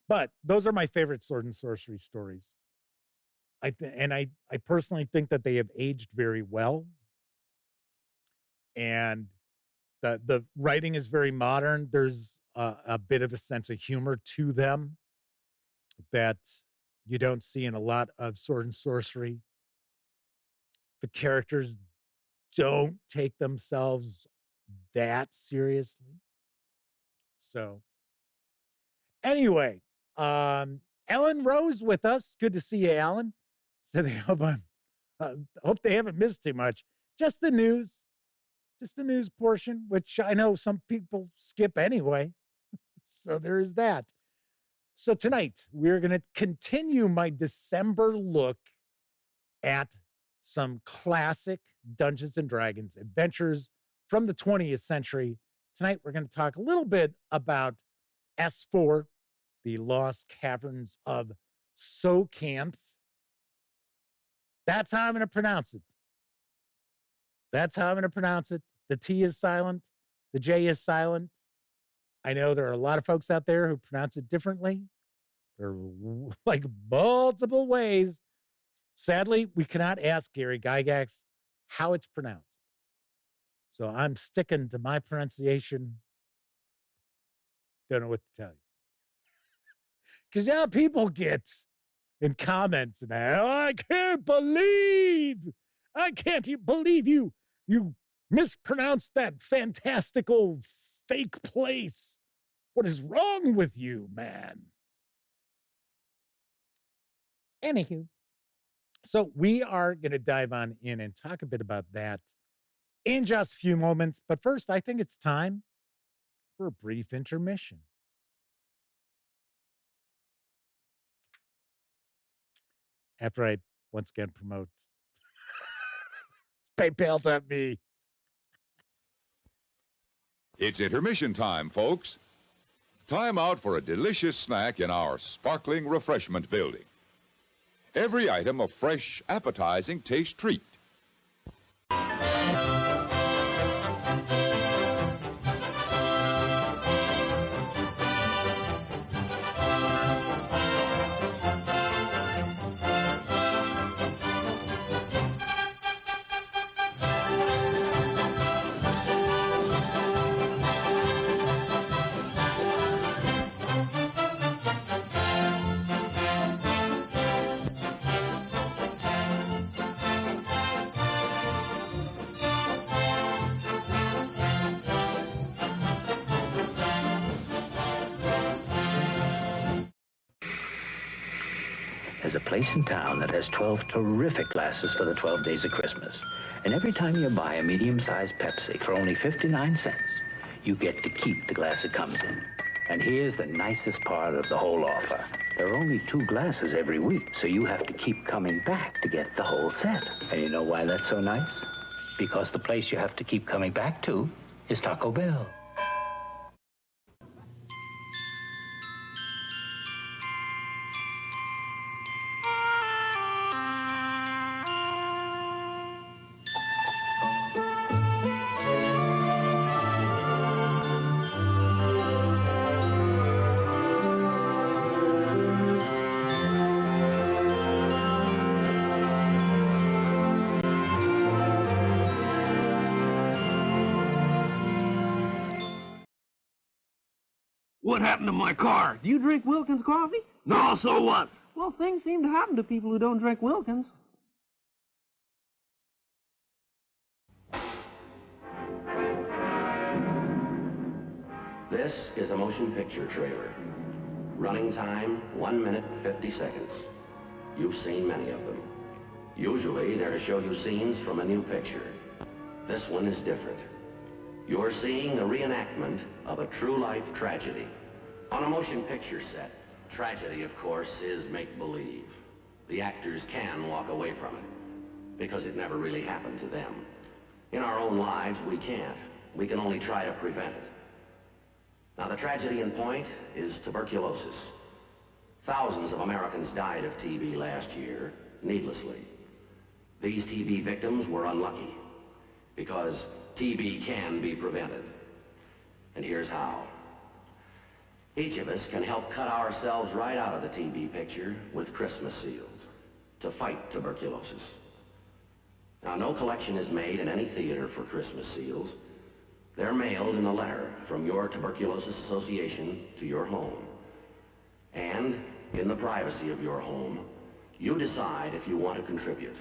But those are my favorite sword and sorcery stories. I personally think that they have aged very well. And the writing is very modern. There's a bit of a sense of humor to them that you don't see in a lot of sword and sorcery. The characters don't take themselves that seriously. So anyway, Alan Rose with us. Good to see you, Alan. So they hope they haven't missed too much. Just the news portion, which I know some people skip anyway. So there is that. So tonight we're going to continue my December look at some classic Dungeons and Dragons adventures from the 20th century. Tonight, we're going to talk a little bit about S4, the Lost Caverns of Tsojcanth. That's how I'm going to pronounce it. The T is silent. The J is silent. I know there are a lot of folks out there who pronounce it differently. There are like multiple ways. Sadly, we cannot ask Gary Gygax how it's pronounced. So I'm sticking to my pronunciation. Don't know what to tell you. Because now people get in comments and that, oh, I can't believe you mispronounced that fantastical fake place. What is wrong with you, man? Anywho, so we are going to dive on in and talk a bit about that in just a few moments. But first, I think it's time for a brief intermission. After I once again promote PayPal.me. It's intermission time, folks. Time out for a delicious snack in our sparkling refreshment building. Every item a fresh, appetizing taste treat. There's a place in town that has 12 terrific glasses for the 12 days of Christmas. And every time you buy a medium-sized Pepsi for only 59 cents, you get to keep the glass it comes in. And here's the nicest part of the whole offer. There are only 2 glasses every week, so you have to keep coming back to get the whole set. And you know why that's so nice? Because the place you have to keep coming back to is Taco Bell. What happened to my car? Do you drink Wilkins coffee? No, so what? Well, things seem to happen to people who don't drink Wilkins. This is a motion picture trailer. Running time, 1 minute, 50 seconds. You've seen many of them. Usually, they're to show you scenes from a new picture. This one is different. You're seeing a reenactment of a true-life tragedy. On a motion picture set, tragedy, of course, is make-believe. The actors can walk away from it, because it never really happened to them. In our own lives, we can't. We can only try to prevent it. Now, the tragedy in point is tuberculosis. Thousands of Americans died of TB last year, needlessly. These TB victims were unlucky, because TB can be prevented. And here's how. Each of us can help cut ourselves right out of the TB picture with Christmas seals to fight tuberculosis. Now, no collection is made in any theater for Christmas seals. They're mailed in a letter from your Tuberculosis Association to your home. And in the privacy of your home, you decide if you want to contribute.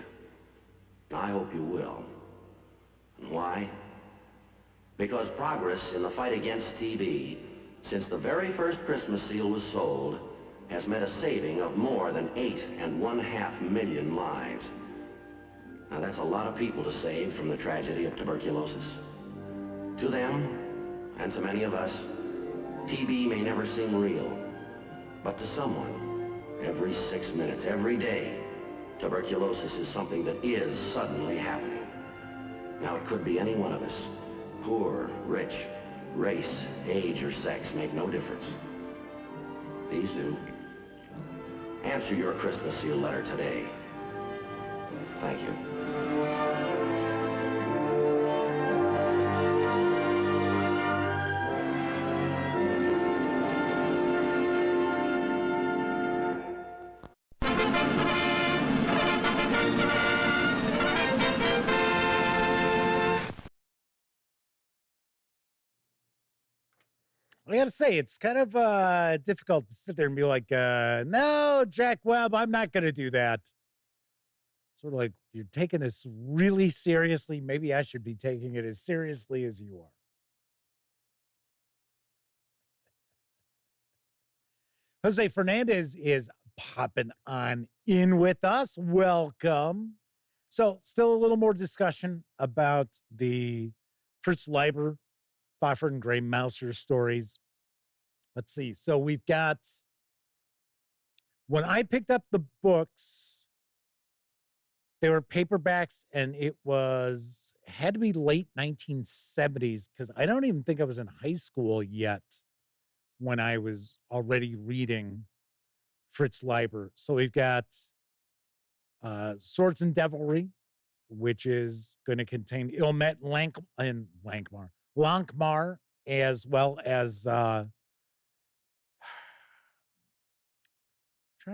I hope you will. And why? Because progress in the fight against TB since the very first Christmas seal was sold has meant a saving of more than 8.5 million lives. Now that's a lot of people to save from the tragedy of tuberculosis. To them, and to many of us, TB may never seem real, but to someone, every 6 minutes, every day, tuberculosis is something that is suddenly happening. Now it could be any one of us, poor, rich, race, age, or sex make no difference. These do. Answer your Christmas seal letter today. Thank you. I got to say, it's kind of difficult to sit there and be like, no, Jack Webb, I'm not going to do that. Sort of like, you're taking this really seriously. Maybe I should be taking it as seriously as you are. Jose Fernandez is popping on in with us. Welcome. So still a little more discussion about the Fritz Leiber, Fafhrd and Gray Mouser stories. Let's see. So we've got, when I picked up the books, they were paperbacks, and it had to be late 1970s, because I don't even think I was in high school yet when I was already reading Fritz Leiber. So we've got Swords and Devilry, which is going to contain Ilmet and Lankmar, as well as trying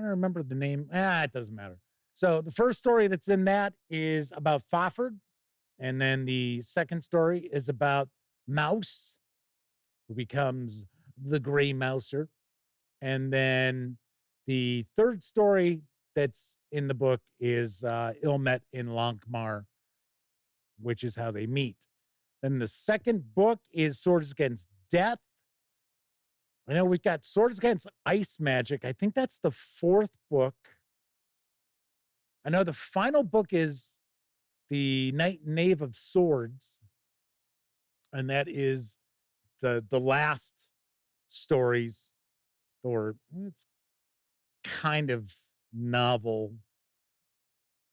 to remember the name. It doesn't matter. So the first story that's in that is about Fafhrd, and then the second story is about Mouse, who becomes the Gray Mouser. And then the third story that's in the book is Ilmet in Lankmar, which is how they meet. Then the second book is Swords Against Death. I know we've got Swords Against Ice Magic. I think that's the fourth book. I know the final book is the Knave of Swords, and that is the last stories, or it's kind of novel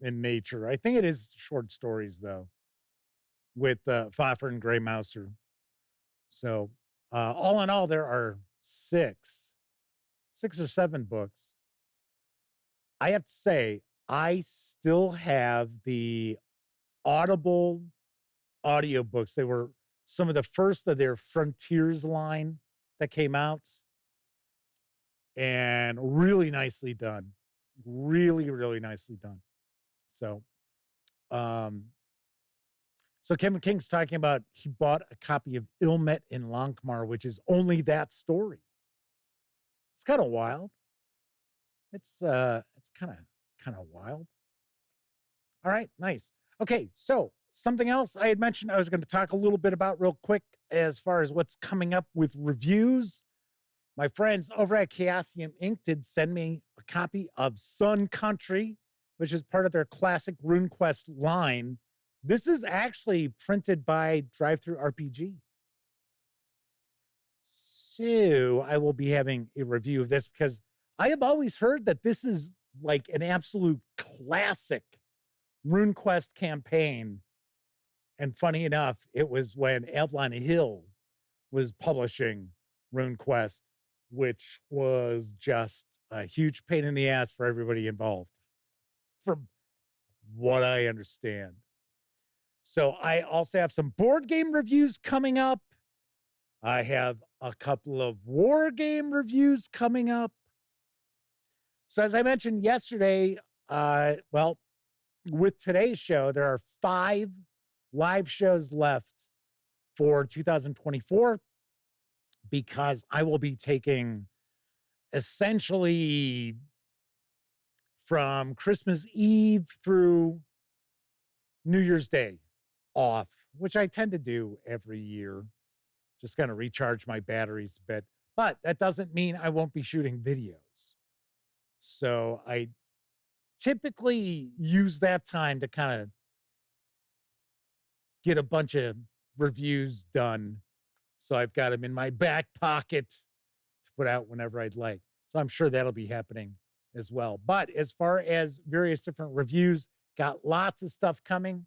in nature. I think it is short stories, though, with Fafhrd and Gray Mouser. So all in all, there are six or seven books. I have to say, I still have the Audible audiobooks. They were some of the first of their Frontiers line that came out, and really nicely done. Really, really nicely done. So, so Kevin King's talking about he bought a copy of Ilmet in Lankmar, which is only that story. It's kind of wild. It's kind of wild. All right, nice. Okay, so something else I had mentioned I was going to talk a little bit about real quick as far as what's coming up with reviews. My friends over at Chaosium Inc. did send me a copy of Sun Country, which is part of their classic RuneQuest line. This is actually printed by Drive-Thru RPG. So I will be having a review of this because I have always heard that this is like an absolute classic RuneQuest campaign. And funny enough, it was when Avalon Hill was publishing RuneQuest, which was just a huge pain in the ass for everybody involved, from what I understand. So I also have some board game reviews coming up. I have a couple of war game reviews coming up. So as I mentioned yesterday, with today's show, there are 5 live shows left for 2024 because I will be taking essentially from Christmas Eve through New Year's Day off, which I tend to do every year. Just going to recharge my batteries a bit. But that doesn't mean I won't be shooting videos. So I typically use that time to kind of get a bunch of reviews done. So I've got them in my back pocket to put out whenever I'd like. So I'm sure that'll be happening as well. But as far as various different reviews, got lots of stuff coming.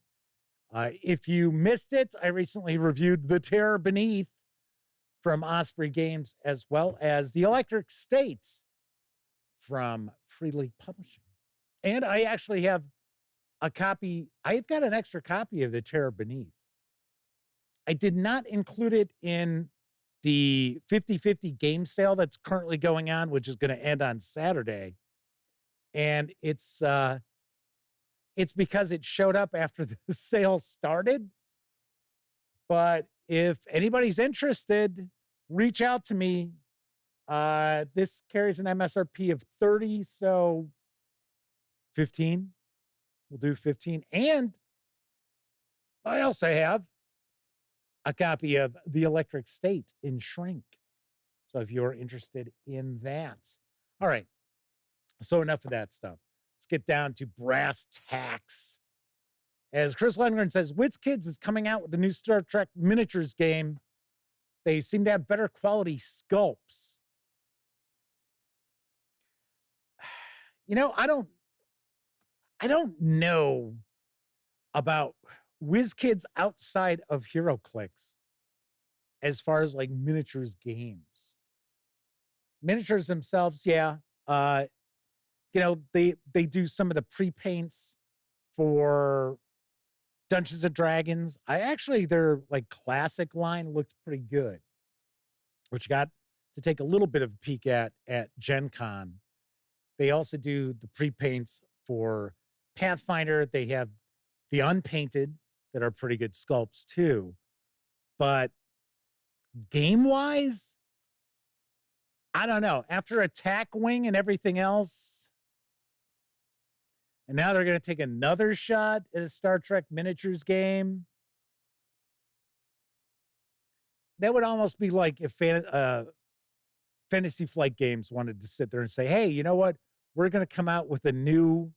If you missed it, I recently reviewed The Terror Beneath from Osprey Games, as well as The Electric State from Free League Publishing. And I actually have a copy. I've got an extra copy of The Terror Beneath. I did not include it in the 50/50 game sale that's currently going on, which is going to end on Saturday. And it's because it showed up after the sale started. But if anybody's interested, reach out to me. This carries an MSRP of 30, so 15. We'll do 15. And I also have a copy of The Electric State in Shrink. So if you're interested in that. All right. So enough of that stuff. Let's get down to brass tacks. As Chris Lundgren says, WizKids is coming out with the new Star Trek miniatures game. They seem to have better quality sculpts. You know, I don't know about WizKids outside of HeroClix as far as like miniatures games. Miniatures themselves, yeah. You know, they do some of the pre-paints for Dungeons and Dragons. Their like classic line looked pretty good, which got to take a little bit of a peek at Gen Con. They also do the pre-paints for Pathfinder. They have the unpainted that are pretty good sculpts too. But game-wise, I don't know. After Attack Wing and everything else, and now they're going to take another shot at a Star Trek miniatures game. That would almost be like if Fantasy Flight Games wanted to sit there and say, hey, you know what? We're going to come out with a new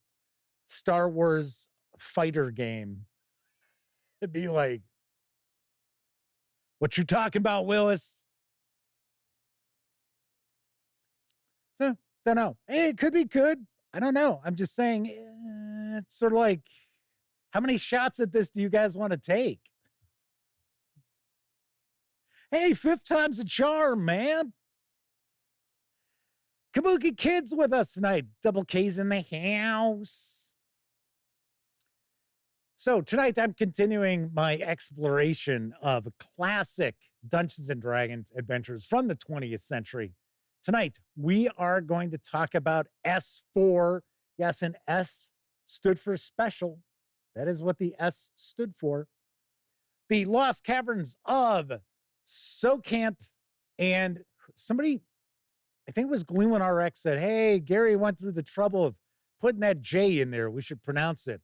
Star Wars fighter game. It'd be like, what you talking about, Willis? So, don't know. Hey, it could be good. I don't know. I'm just saying, it's sort of like, how many shots at this do you guys want to take? Hey, 5th time's a charm, man. Kabuki Kid's with us tonight. Double K's in the house. So tonight I'm continuing my exploration of classic Dungeons and Dragons adventures from the 20th century. Tonight, we are going to talk about S4. Yes, an S stood for special. That is what the S stood for. The Lost Caverns of Tsojcanth. And somebody, I think it was Gluin RX, said, hey, Gary went through the trouble of putting that J in there. We should pronounce it.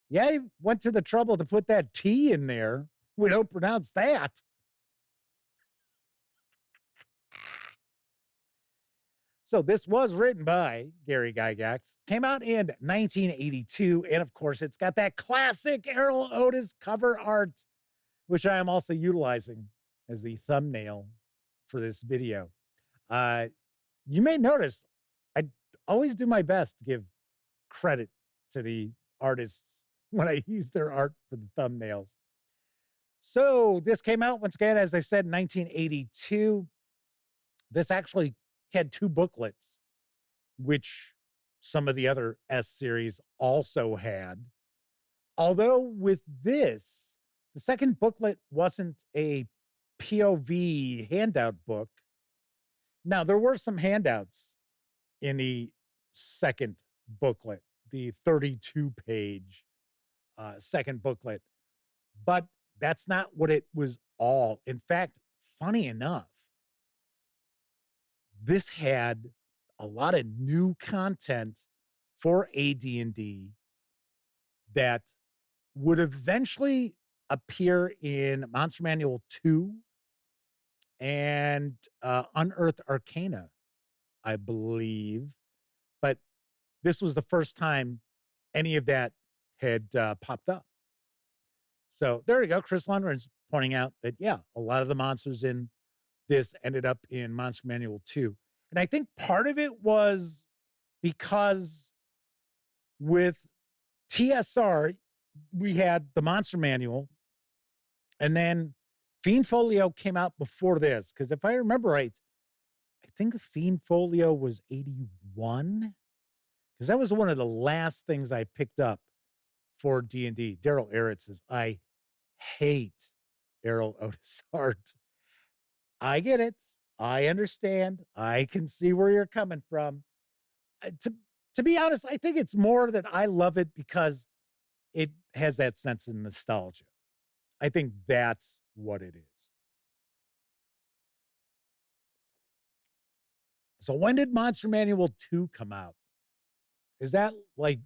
Yeah, he went to the trouble to put that T in there. We don't pronounce that. So this was written by Gary Gygax, came out in 1982, and of course, it's got that classic Erol Otis cover art, which I am also utilizing as the thumbnail for this video. You may notice I always do my best to give credit to the artists when I use their art for the thumbnails. So this came out, once again, as I said, in 1982. This actually had 2 booklets, which some of the other S series also had. Although with this, the second booklet wasn't a POV handout book. Now, there were some handouts in the second booklet, the 32-page second booklet, but that's not what it was all. In fact, funny enough, this had a lot of new content for AD&D that would eventually appear in Monster Manual 2 and Unearthed Arcana, I believe. But this was the first time any of that had popped up. So there you go. Chris Lundgren's pointing out that, yeah, a lot of the monsters in this ended up in Monster Manual 2. And I think part of it was because with TSR, we had the Monster Manual, and then Fiend Folio came out before this. Because if I remember right, I think Fiend Folio was 81. Because that was one of the last things I picked up for D&D. Daryl Arrett says, I hate Erol Otis art. I get it. I understand. I can see where you're coming from. To be honest, I think it's more that I love it because it has that sense of nostalgia. I think that's what it is. So when did Monster Manual 2 come out? Is that like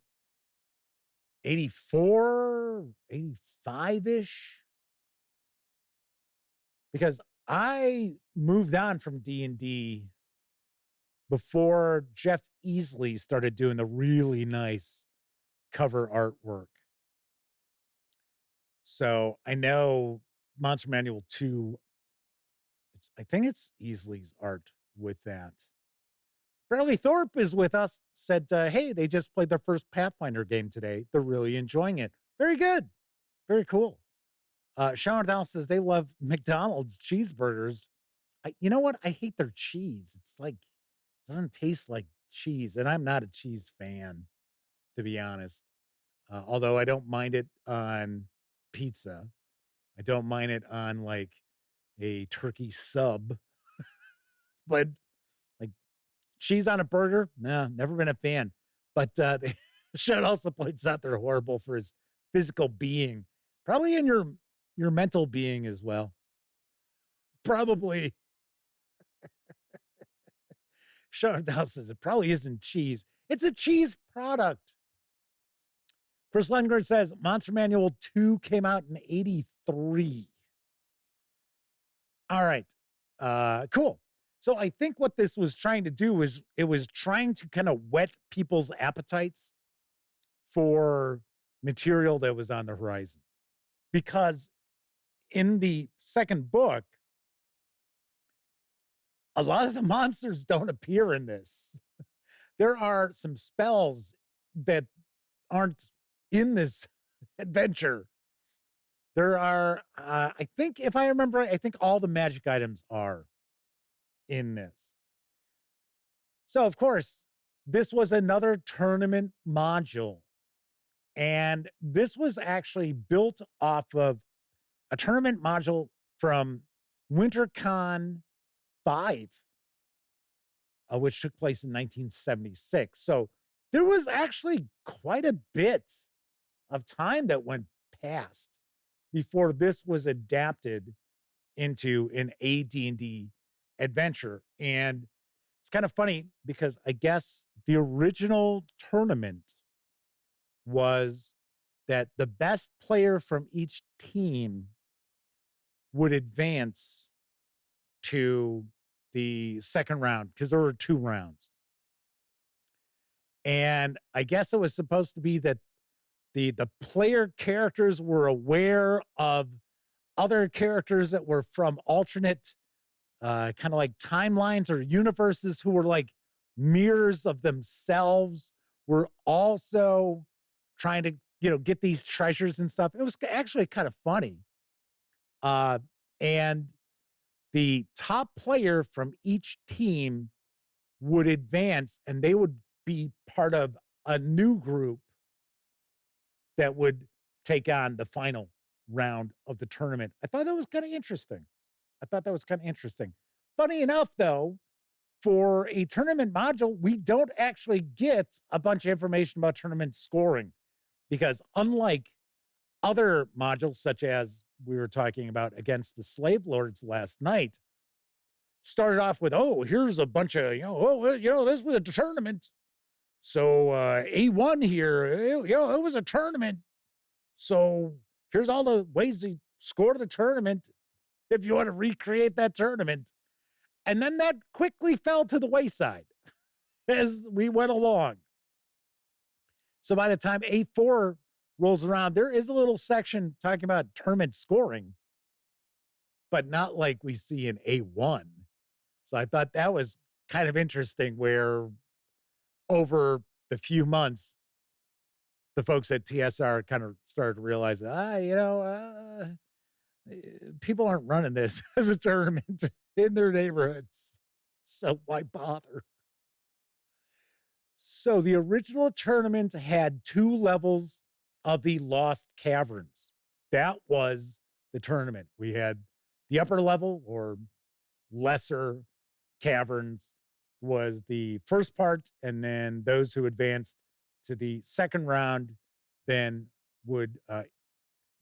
84, 85-ish? Because I moved on from D&D before Jeff Easley started doing the really nice cover artwork. So I know Monster Manual 2, I think it's Easley's art with that. Bradley Thorpe is with us, said, hey, they just played their first Pathfinder game today. They're really enjoying it. Very good. Very cool. Sean Down says they love McDonald's cheeseburgers. You know what? I hate their cheese. It's like, it doesn't taste like cheese. And I'm not a cheese fan, to be honest. Although I don't mind it on pizza. I don't mind it on like a turkey sub. But like cheese on a burger, nah, never been a fan. But Sean also points out they're horrible for his physical being. Probably in your mental being as well. Probably. Sean Dow says it probably isn't cheese. It's a cheese product. Chris Lundgren says Monster Manual 2 came out in 83. All right. Cool. So I think what this was trying to do was it was trying to kind of whet people's appetites for material that was on the horizon. Because in the second book, a lot of the monsters don't appear in this. There are some spells that aren't in this adventure. There are, I think, if I remember right, I think all the magic items are in this. So, of course, this was another tournament module. And this was actually built off of a tournament module from WinterCon 5, which took place in 1976. So there was actually quite a bit of time that went past before this was adapted into an AD&D adventure. And it's kind of funny because I guess the original tournament was that the best player from each team would advance to the second round because there were 2 rounds. And I guess it was supposed to be that the player characters were aware of other characters that were from alternate kind of like timelines or universes who were like mirrors of themselves, were also trying to, get these treasures and stuff. It was actually kind of funny. And the top player from each team would advance and they would be part of a new group that would take on the final round of the tournament. I thought that was kind of interesting. Funny enough, though, for a tournament module, we don't actually get a bunch of information about tournament scoring because unlike other modules, such as we were talking about Against the Slave Lords last night, started off with, here's a bunch of, this was a tournament. So A1 here, it was a tournament. So here's all the ways to score the tournament if you want to recreate that tournament. And then that quickly fell to the wayside as we went along. So by the time A4 rolls around, there is a little section talking about tournament scoring, but not like we see in A1. So I thought that was kind of interesting where over the few months, the folks at TSR kind of started to realize, people aren't running this as a tournament in their neighborhoods. So why bother? So the original tournament had 2 levels of the Lost Caverns. That was the tournament. We had the upper level or lesser caverns was the first part, and then those who advanced to the second round then would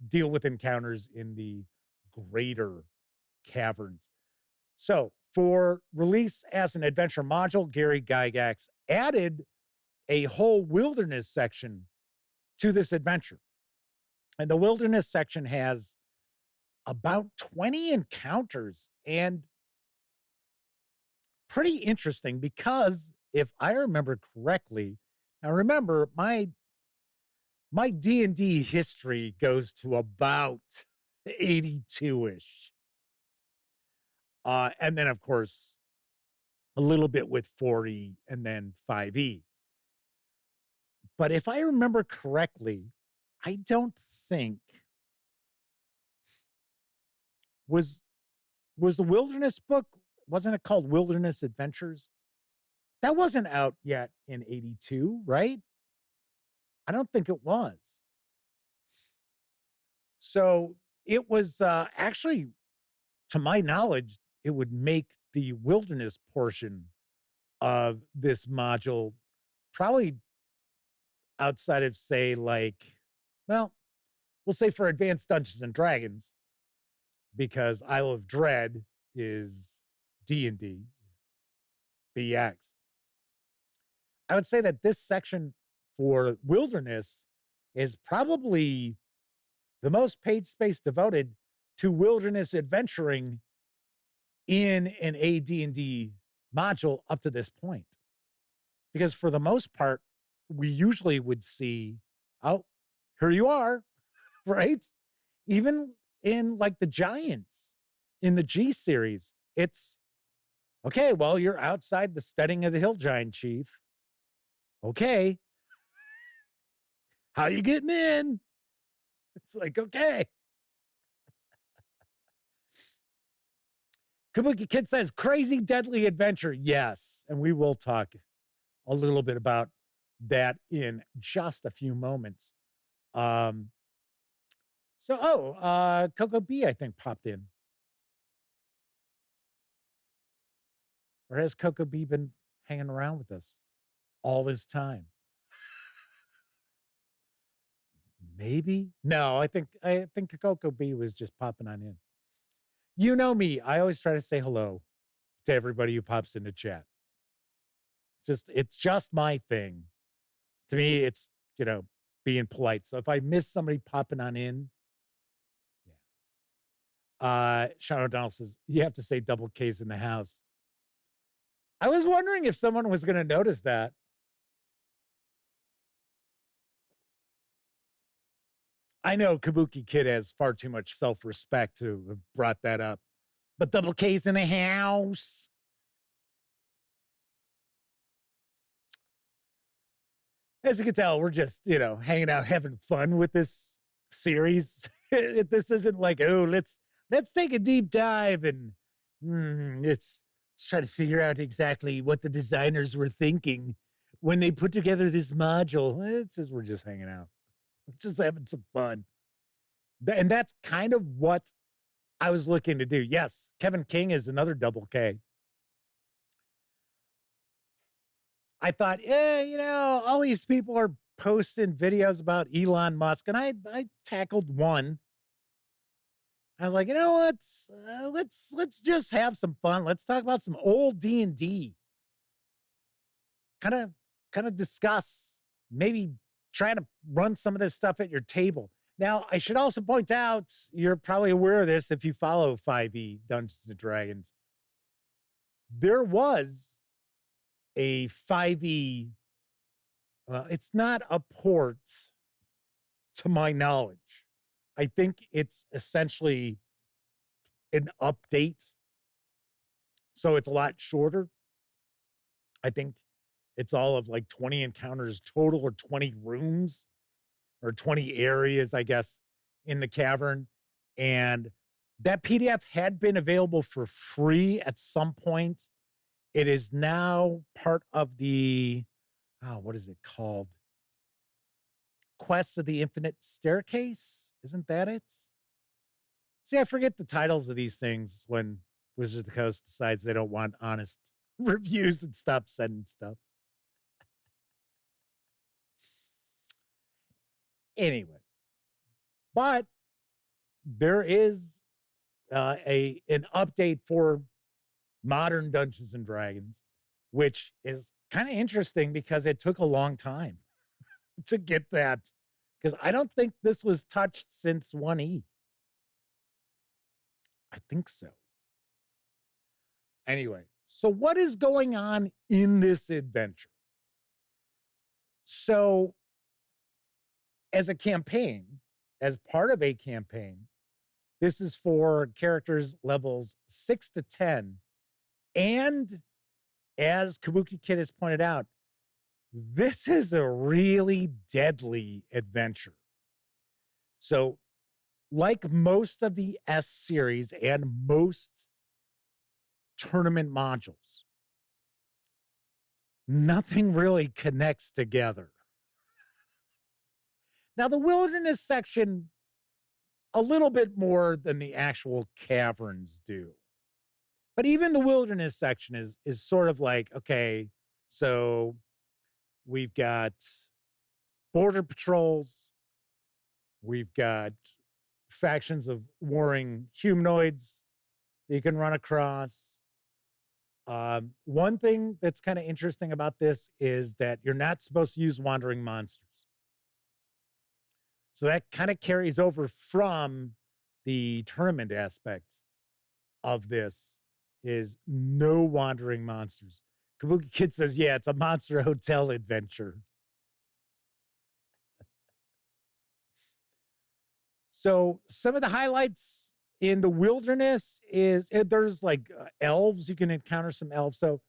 deal with encounters in the greater caverns. So For release as an adventure module, Gary Gygax added a whole wilderness section to this adventure. And the wilderness section has about 20 encounters, and pretty interesting because if I remember correctly, now remember my D&D history goes to about 82-ish. And then, of course, a little bit with 4E and then 5E. But if I remember correctly, I don't think was the Wilderness book, wasn't it called Wilderness Adventures? That wasn't out yet in 82, right? I don't think it was. So it was actually, to my knowledge, it would make the wilderness portion of this module probably outside of, say, like, well, we'll say for Advanced Dungeons and Dragons, because Isle of Dread is D&D, BX. I would say that this section for wilderness is probably the most page space devoted to wilderness adventuring in an AD&D module up to this point. Because for the most part, we usually would see, oh, here you are, right? Even in like the Giants, in the G series, it's, okay, well, you're outside the steading of the Hill Giant Chief. Okay. How you getting in? It's like, okay. Kabuki Kid says, crazy deadly adventure. Yes. And we will talk a little bit about that in just a few moments. Coco B, I think, popped in. Or has Coco B been hanging around with us all this time? Maybe. No, I think Coco B was just popping on in. You know me. I always try to say hello to everybody who pops into chat. It's just my thing. To me, it's, being polite. So if I miss somebody popping on in, yeah. Sean O'Donnell says, you have to say double K's in the house. I was wondering if someone was going to notice that. I know Kabuki Kid has far too much self-respect to have brought that up. But double K's in the house. As you can tell, we're just, hanging out, having fun with this series. This isn't like, oh, let's take a deep dive and let's try to figure out exactly what the designers were thinking when they put together this module. It's just, we're just hanging out. We're just having some fun. And that's kind of what I was looking to do. Yes, Kevin King is another double K. I thought, all these people are posting videos about Elon Musk, and I tackled one. I was like, you know what? Let's just have some fun. Let's talk about some old D&D. Kind of discuss, maybe trying to run some of this stuff at your table. Now, I should also point out, you're probably aware of this if you follow 5e Dungeons and Dragons. There was a 5e, well, it's not a port to my knowledge. I think it's essentially an update. So it's a lot shorter. I think it's all of like 20 encounters total, or 20 rooms, or 20 areas, I guess, in the cavern. And that PDF had been available for free at some point. It is now part of the, what is it called? Quests of the Infinite Staircase? Isn't that it? See, I forget the titles of these things when Wizards of the Coast decides they don't want honest reviews and stop sending stuff. Anyway, but there is an update for modern Dungeons and Dragons, which is kind of interesting because it took a long time to get that. Because I don't think this was touched since 1E. I think so. Anyway, so what is going on in this adventure? So, as a campaign, as part of a campaign, this is for characters levels 6 to 10. And as Kabuki Kid has pointed out, this is a really deadly adventure. So, like most of the S series and most tournament modules, nothing really connects together. Now, the wilderness section, a little bit more than the actual caverns do. But even the wilderness section is sort of like, okay, so we've got border patrols, we've got factions of warring humanoids that you can run across. One thing that's kind of interesting about this is that you're not supposed to use wandering monsters. So that kind of carries over from the tournament aspect of this, is no wandering monsters. Kabuki Kid says, yeah, it's a Monster Hotel adventure. So some of the highlights in the wilderness is there's like elves. You can encounter some elves. So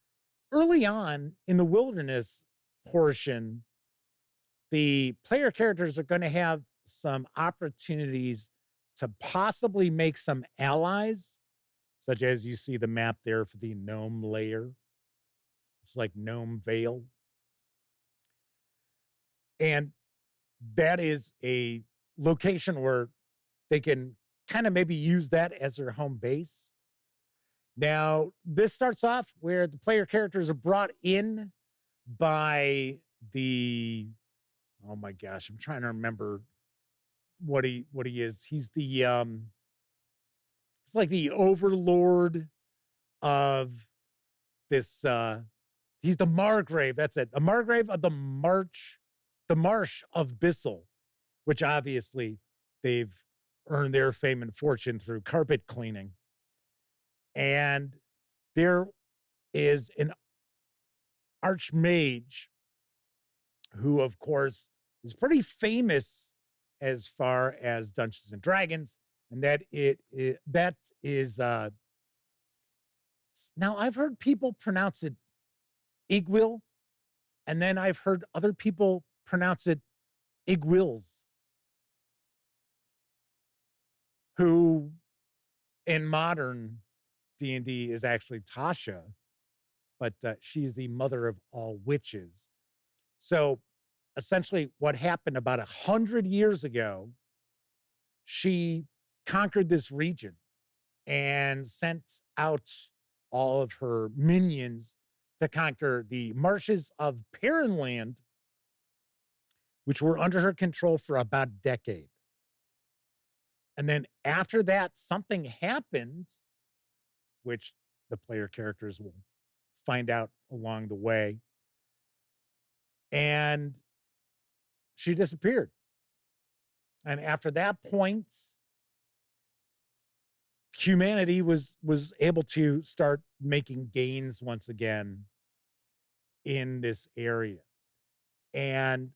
early on in the wilderness portion, the player characters are going to have some opportunities to possibly make some allies, such as you see the map there for the gnome layer. It's like Gnome Vale. And that is a location where they can kind of maybe use that as their home base. Now, this starts off where the player characters are brought in by the, oh my gosh, I'm trying to remember what he is. He's the it's like the overlord of this he's the Margrave, that's it. The Margrave of the Marsh of Bissell, which obviously they've earned their fame and fortune through carpet cleaning. And there is an archmage who, of course, is pretty famous as far as Dungeons and Dragons, and that is now I've heard people pronounce it Igwil, and then I've heard other people pronounce it Igwils, who in modern D&D is actually Tasha, but she is the mother of all witches. So essentially what happened about 100 years ago, she conquered this region and sent out all of her minions to conquer the marshes of Perrinland, which were under her control for about a decade. And then after that, something happened, which the player characters will find out along the way. And she disappeared. And after that point, humanity was able to start making gains once again in this area. And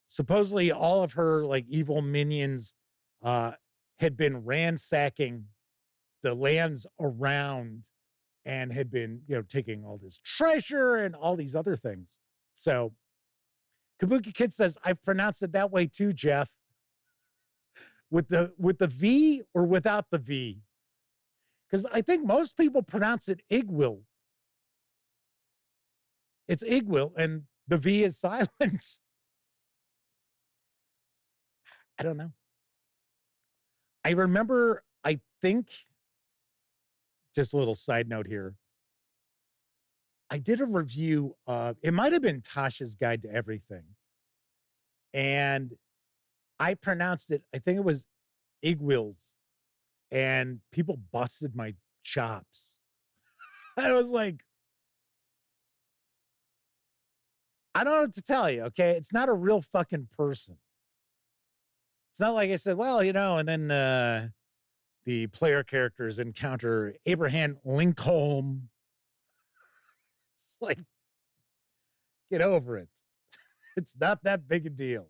supposedly all of her like evil minions had been ransacking the lands around and had been, taking all this treasure and all these other things. So Kabuki Kid says, I've pronounced it that way too, Jeff. With the V or without the V? Because I think most people pronounce it Igwil. It's Igwil, and the V is silent. I don't know. I remember, I think, just a little side note here, I did a review of, it might have been Tasha's Guide to Everything. And I pronounced it, I think it was Igwils. And people busted my chops. I was like, I don't know what to tell you, okay? It's not a real fucking person. It's not like I said, well, and then the player characters encounter Abraham Lincoln. It's like, get over it. It's not that big a deal.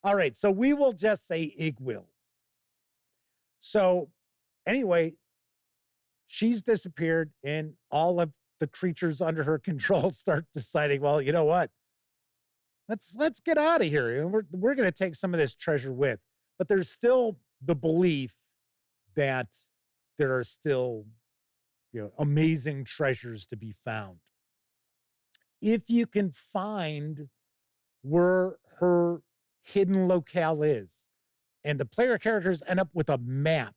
All right, so we will just say Igwil. So anyway, she's disappeared, and all of the creatures under her control start deciding, well, you know what? Let's get out of here. We're going to take some of this treasure with. But there's still the belief that there are still, amazing treasures to be found. If you can find where her hidden locale is, and the player characters end up with a map.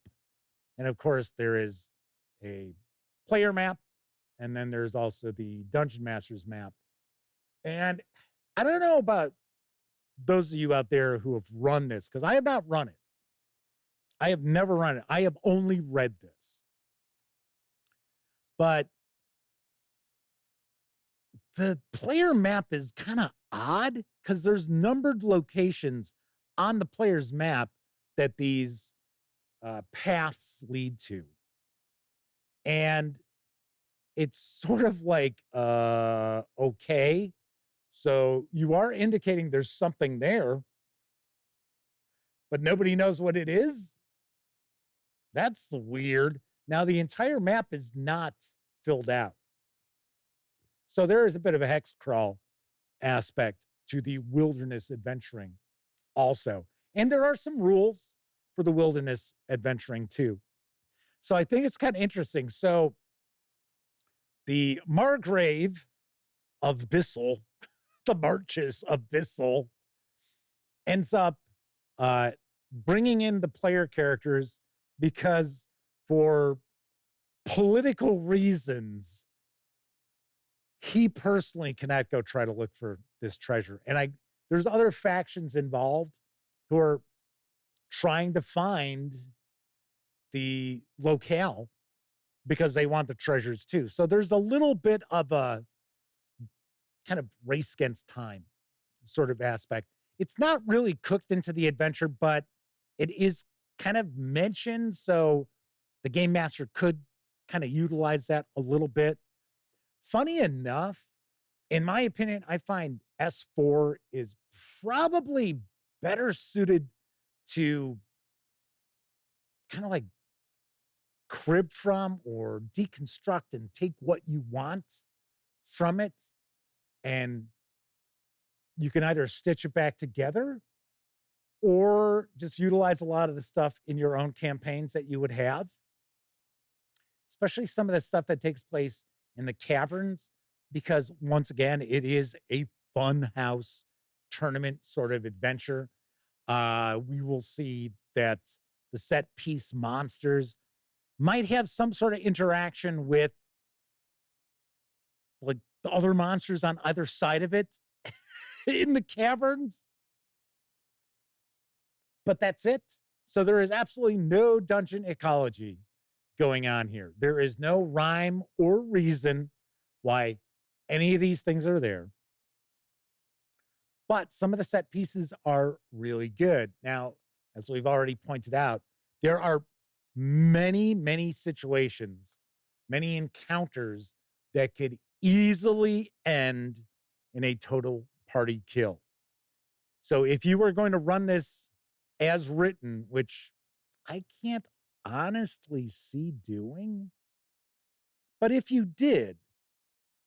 And of course, there is a player map, and then there's also the Dungeon Master's map. And I don't know about those of you out there who have run this, because I have not run it. I have never run it. I have only read this. But the player map is kind of odd because there's numbered locations on the player's map that these paths lead to. And it's sort of like, okay. So you are indicating there's something there, but nobody knows what it is? That's weird. Now, the entire map is not filled out. So there is a bit of a hex crawl aspect to the wilderness adventuring also. And there are some rules for the wilderness adventuring too. So I think it's kind of interesting. So the Margrave of Bissell, the Marches of Bissell, ends up bringing in the player characters because for political reasons, he personally cannot go try to look for this treasure. And there's other factions involved who are trying to find the locale because they want the treasures too. So there's a little bit of a kind of race against time sort of aspect. It's not really cooked into the adventure, but it is kind of mentioned. So the game master could kind of utilize that a little bit. Funny enough, in my opinion, I find S4 is probably better suited to kind of like crib from or deconstruct and take what you want from it. And you can either stitch it back together or just utilize a lot of the stuff in your own campaigns that you would have, especially some of the stuff that takes place in the caverns, because once again, it is a fun house tournament sort of adventure. We will see that the set piece monsters might have some sort of interaction with like the other monsters on either side of it in the caverns. But that's it. So there is absolutely no dungeon ecology going on here. There is no rhyme or reason why any of these things are there. But some of the set pieces are really good. Now, as we've already pointed out, there are many, many situations, many encounters that could easily end in a total party kill. So if you were going to run this as written, which I can't honestly see doing, but if you did,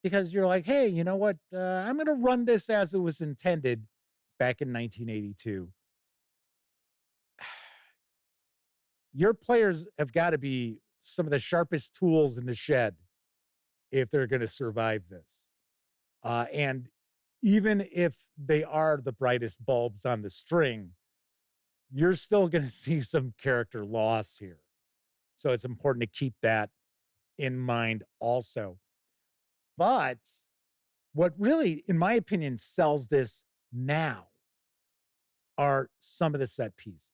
because you're like, hey, you know what? I'm going to run this as it was intended back in 1982. Your players have got to be some of the sharpest tools in the shed if they're going to survive this. And even if they are the brightest bulbs on the string, you're still going to see some character loss here. So it's important to keep that in mind also. But what really, in my opinion, sells this now are some of the set pieces.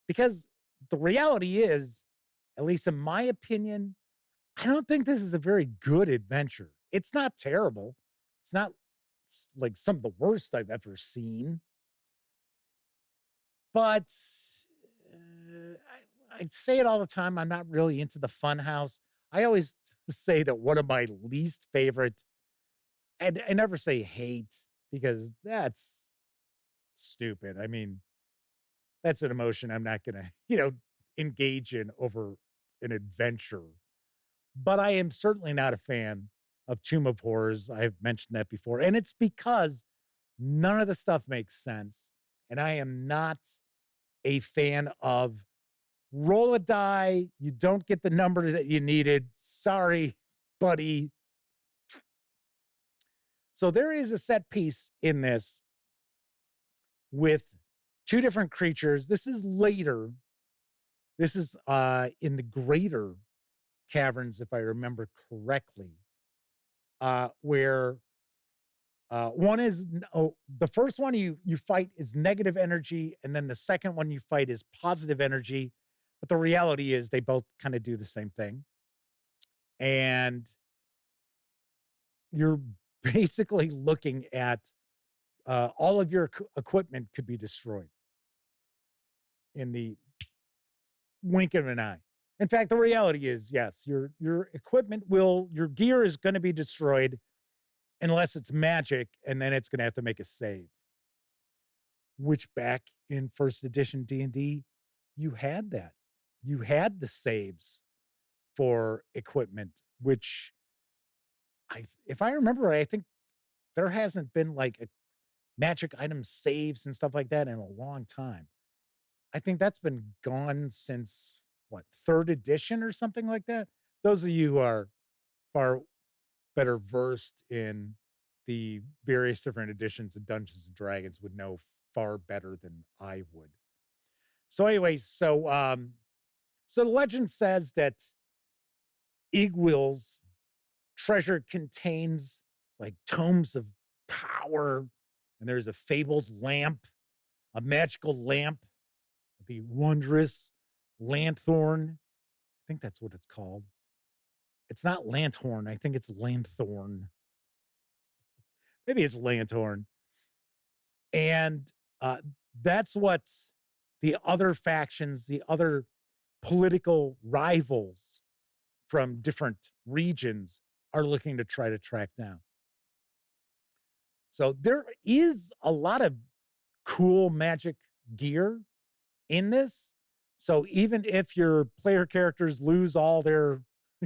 Because the reality is, at least in my opinion, I don't think this is a very good adventure. It's not terrible. It's not like some of the worst I've ever seen. But I say it all the time. I'm not really into the fun house. I always say that one of my least favorite, and I never say hate because that's stupid. I mean, that's an emotion I'm not going to, engage in over an adventure. But I am certainly not a fan of Tomb of Horrors. I've mentioned that before. And it's because none of the stuff makes sense. And I am not a fan of roll a die. You don't get the number that you needed. Sorry, buddy. So there is a set piece in this with two different creatures. This is later. This is in the greater caverns, if I remember correctly, where one is the first one you fight is negative energy, and then the second one you fight is positive energy. But the reality is they both kind of do the same thing, and you're basically looking at all of your equipment could be destroyed in the wink of an eye. In fact, the reality is, yes, your equipment your gear is going to be destroyed unless it's magic, and then it's going to have to make a save. Which back in first edition D&D, you had that. You had the saves for equipment, which if I remember right, I think there hasn't been like a magic item saves and stuff like that in a long time. I think that's been gone since third edition or something like that. Those of you who are far better versed in the various different editions of Dungeons and Dragons would know far better than I would. So anyways, so the legend says that Igwil's treasure contains like tomes of power, and there's a fabled lamp, a magical lamp, the wondrous lanthorn. I think that's what it's called. It's not lanthorn. I think it's lanthorn. Maybe it's lanthorn. And that's what the other factions, the other political rivals from different regions are looking to try to track down. So there is a lot of cool magic gear in this. So even if your player characters lose all their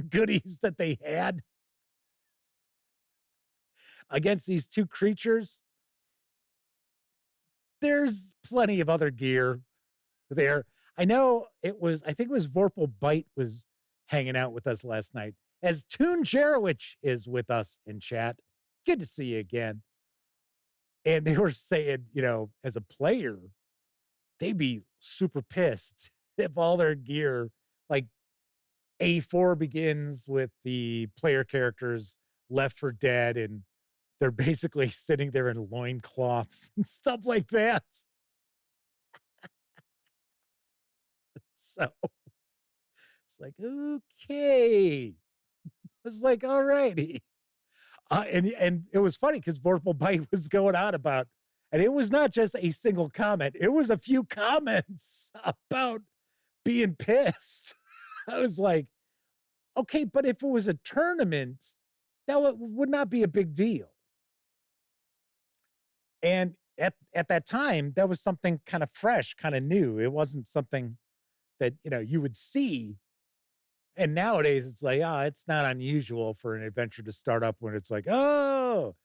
goodies that they had against these two creatures, there's plenty of other gear there. I think it was Vorpal Bite was hanging out with us last night, as Toon Jarowich is with us in chat. Good to see you again. And they were saying, as a player, they'd be super pissed if all their gear, like A4 begins with the player characters left for dead, and they're basically sitting there in loincloths and stuff like that. So it's like, okay. It's like, all righty. And it was funny because Vorpal Bite was going on about, and it was not just a single comment. It was a few comments about being pissed. I was like, okay, but if it was a tournament, that would not be a big deal. And at that time, that was something kind of fresh, kind of new. It wasn't something that, you would see. And nowadays it's like, it's not unusual for an adventure to start up when it's like, oh,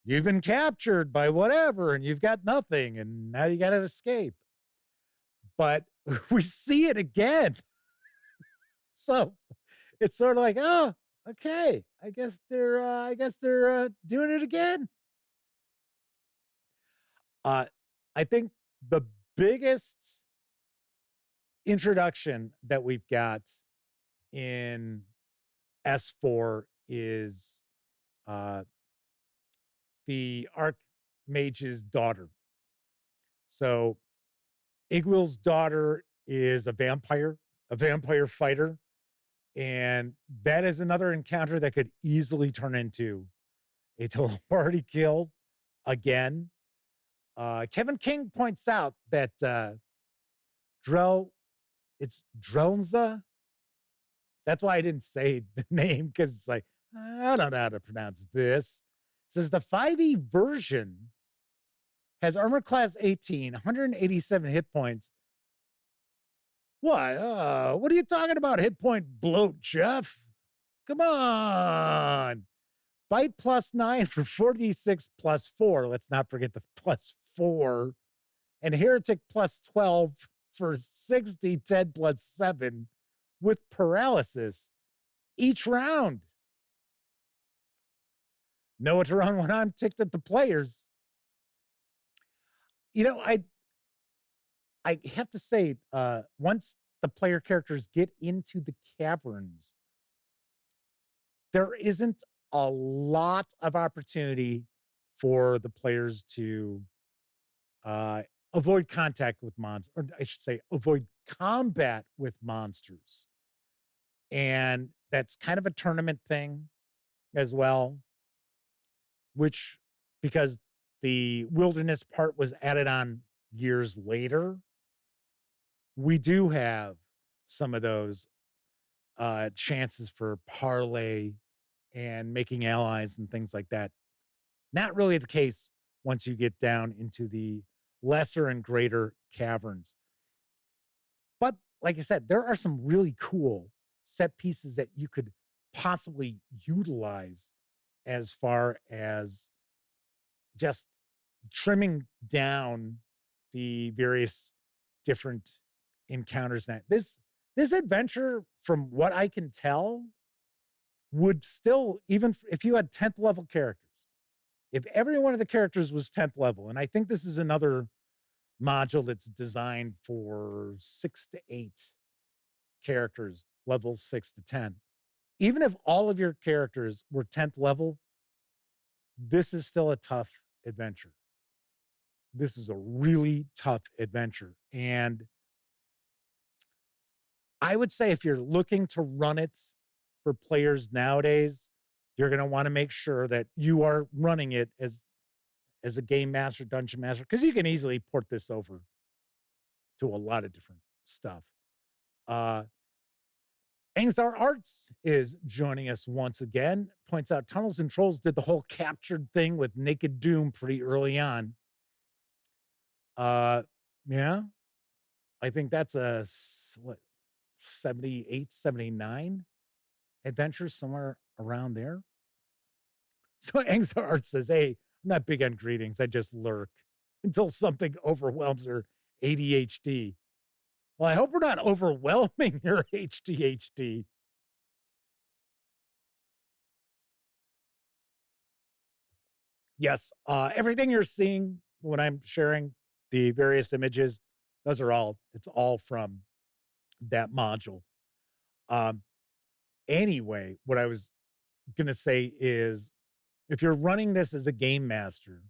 you've been captured by whatever and you've got nothing and now you got to escape. But we see it again. So it's sort of like, oh, okay, I guess they're doing it again. I think the biggest introduction that we've got in S4 is the Archmage's daughter. So Igwil's daughter is a vampire fighter, And that is another encounter that could easily turn into a total party kill again. Kevin King points out that it's Drelnza. That's why I didn't say the name, because it's like, I don't know how to pronounce this. It says the 5e version has armor class 18, 187 hit points. What? What are you talking about? Hit point bloat, Jeff? Come on. Bite +9 for 46 +4. Let's not forget the +4. And Heretic +12 for 60, 10 +7 with paralysis each round. Know what to run when I'm ticked at the players. You know, I have to say, once the player characters get into the caverns, there isn't a lot of opportunity for the players to avoid contact with monsters, or I should say, avoid combat with monsters. And that's kind of a tournament thing as well, which, because the wilderness part was added on years later, we do have some of those chances for parlay and making allies and things like that. Not really the case once you get down into the lesser and greater caverns. But like I said, there are some really cool set pieces that you could possibly utilize as far as just trimming down the various different encounters. That this adventure, from what I can tell, would still, even if you had 10th level characters, if every one of the characters was 10th level, and I think this is another module that's designed for 6 to 8 characters, level 6 to 10. Even if all of your characters were 10th level, this is still a tough adventure. This is a really tough adventure. And I would say if you're looking to run it for players nowadays, you're going to want to make sure that you are running it as a game master, dungeon master, because you can easily port this over to a lot of different stuff. Angzar Arts is joining us once again. Points out Tunnels and Trolls did the whole captured thing with Naked Doom pretty early on. Yeah, I think that's a 78, 79 adventure, somewhere around there. So Angzar Arts says, hey, I'm not big on greetings. I just lurk until something overwhelms her ADHD. Well, I hope we're not overwhelming your ADHD. Yes, everything you're seeing when I'm sharing the various images, it's all from that module. Anyway, what I was going to say is, if you're running this as a game master,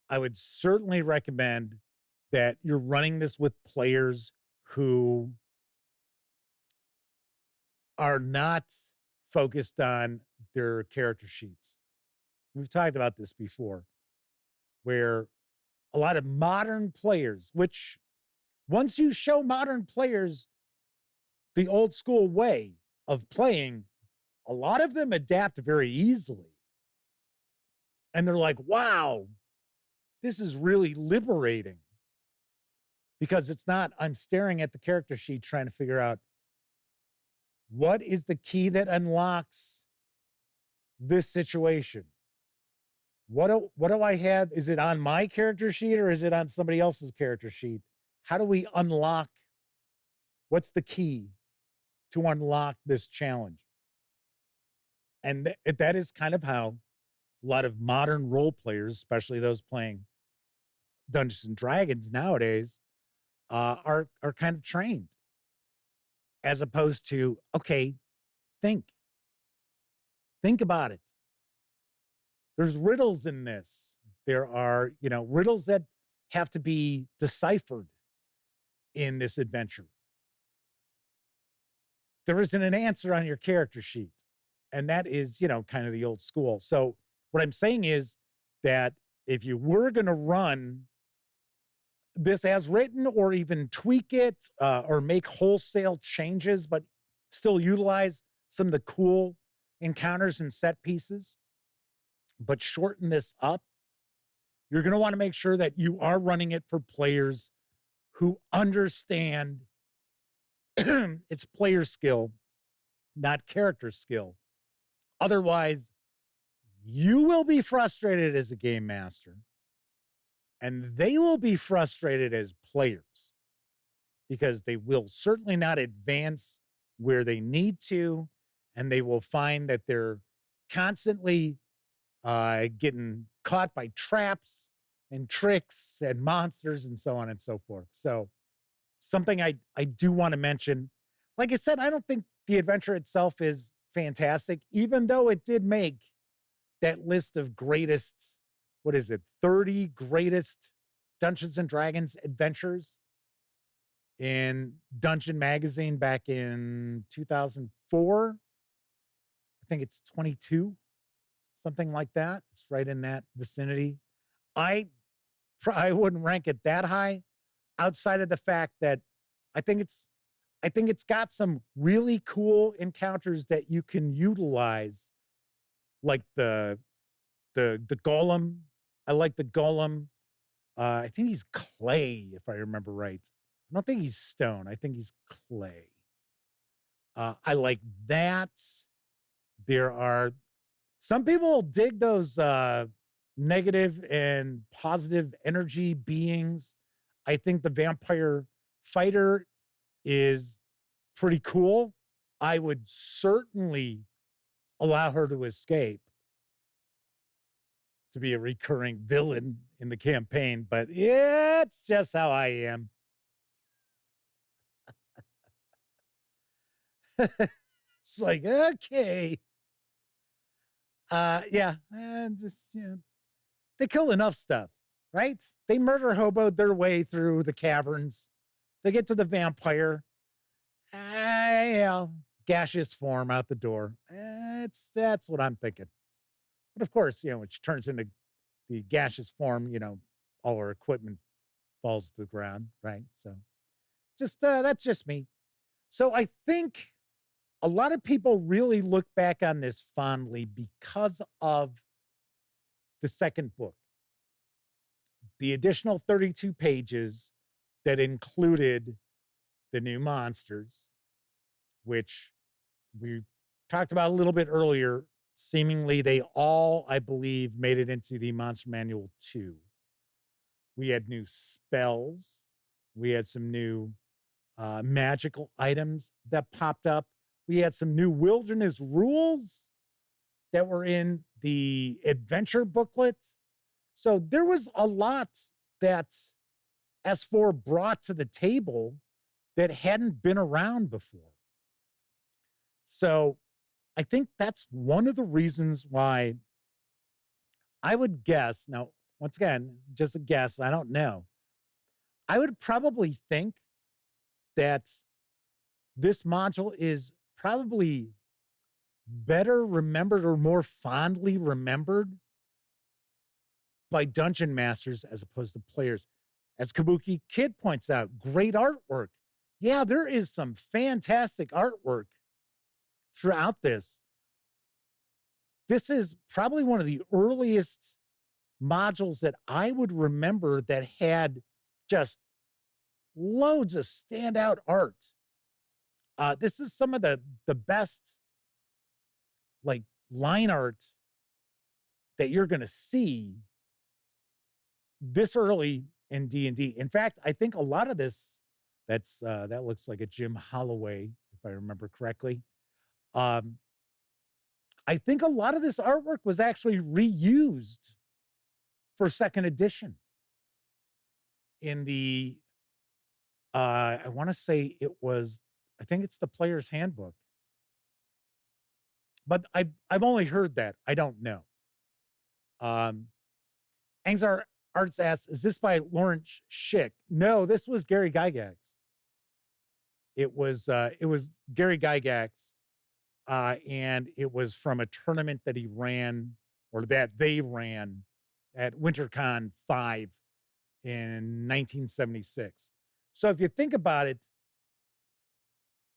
I would certainly recommend that you're running this with players who are not focused on their character sheets. We've talked about this before, where a lot of modern players, which once you show modern players the old school way of playing, a lot of them adapt very easily. And they're like, wow, this is really liberating. Because it's not, I'm staring at the character sheet trying to figure out what is the key that unlocks this situation. What do I have? Is it on my character sheet or is it on somebody else's character sheet? How do we unlock? What's the key to unlock this challenge? And that is kind of how a lot of modern role players, especially those playing Dungeons and Dragons nowadays, are kind of trained, as opposed to, okay, think about it. There's riddles in this. There are, riddles that have to be deciphered in this adventure. there isn't an answer on your character sheet. And that is, kind of the old school. So what I'm saying is that if you were going to run this as written or even tweak it or make wholesale changes, but still utilize some of the cool encounters and set pieces, but shorten this up, you're going to want to make sure that you are running it for players who understand it's player skill, not character skill. Otherwise, you will be frustrated as a game master, and they will be frustrated as players because they will certainly not advance where they need to, and they will find that they're constantly getting caught by traps and tricks and monsters and so on and so forth. So something I do want to mention, like I said, I don't think the adventure itself is fantastic, even though it did make that list of greatest, 30 greatest Dungeons and Dragons adventures in Dungeon Magazine back in 2004. I think it's 22, something like that. It's right in that vicinity. I wouldn't rank it that high, outside of the fact that I think it's got some really cool encounters that you can utilize, like the golem. I like the golem. I think he's clay, if I remember right. I don't think he's stone. I think he's clay. I like that. There are some people dig those negative and positive energy beings. I think the vampire fighter is pretty cool. I would certainly allow her to escape to be a recurring villain in the campaign, but it's just how I am. It's like, okay. Yeah, and just, they kill enough stuff, right? They murder hoboed their way through the caverns. They get to the vampire. Gaseous form out the door. That's what I'm thinking. But of course, which turns into the gaseous form, all our equipment falls to the ground, right? So just that's just me. So I think a lot of people really look back on this fondly because of the second book. The additional 32 pages that included the new monsters, which we talked about a little bit earlier. Seemingly, they all, I believe, made it into the Monster Manual 2. We had new spells. We had some new magical items that popped up. We had some new wilderness rules that were in the adventure booklet. So there was a lot that S4 brought to the table that hadn't been around before. So I think that's one of the reasons why I would guess, now, once again, just a guess, I don't know. I would probably think that this module is probably better remembered or more fondly remembered by dungeon masters as opposed to players. As Kabuki Kid points out, great artwork. Yeah, there is some fantastic artwork throughout this. This is probably one of the earliest modules that I would remember that had just loads of standout art. This is some of the best like line art that you're going to see this early in D&D. In fact, I think a lot of this that looks like a Jim Holloway, if I remember correctly. I think a lot of this artwork was actually reused for second edition in the, I want to say I think it's the Player's Handbook. But I've only heard that. I don't know. Angzar Arts asks, is this by Lawrence Schick? No, this was Gary Gygax. It was Gary Gygax, and it was from a tournament that he ran or that they ran at WinterCon 5 in 1976. So if you think about it,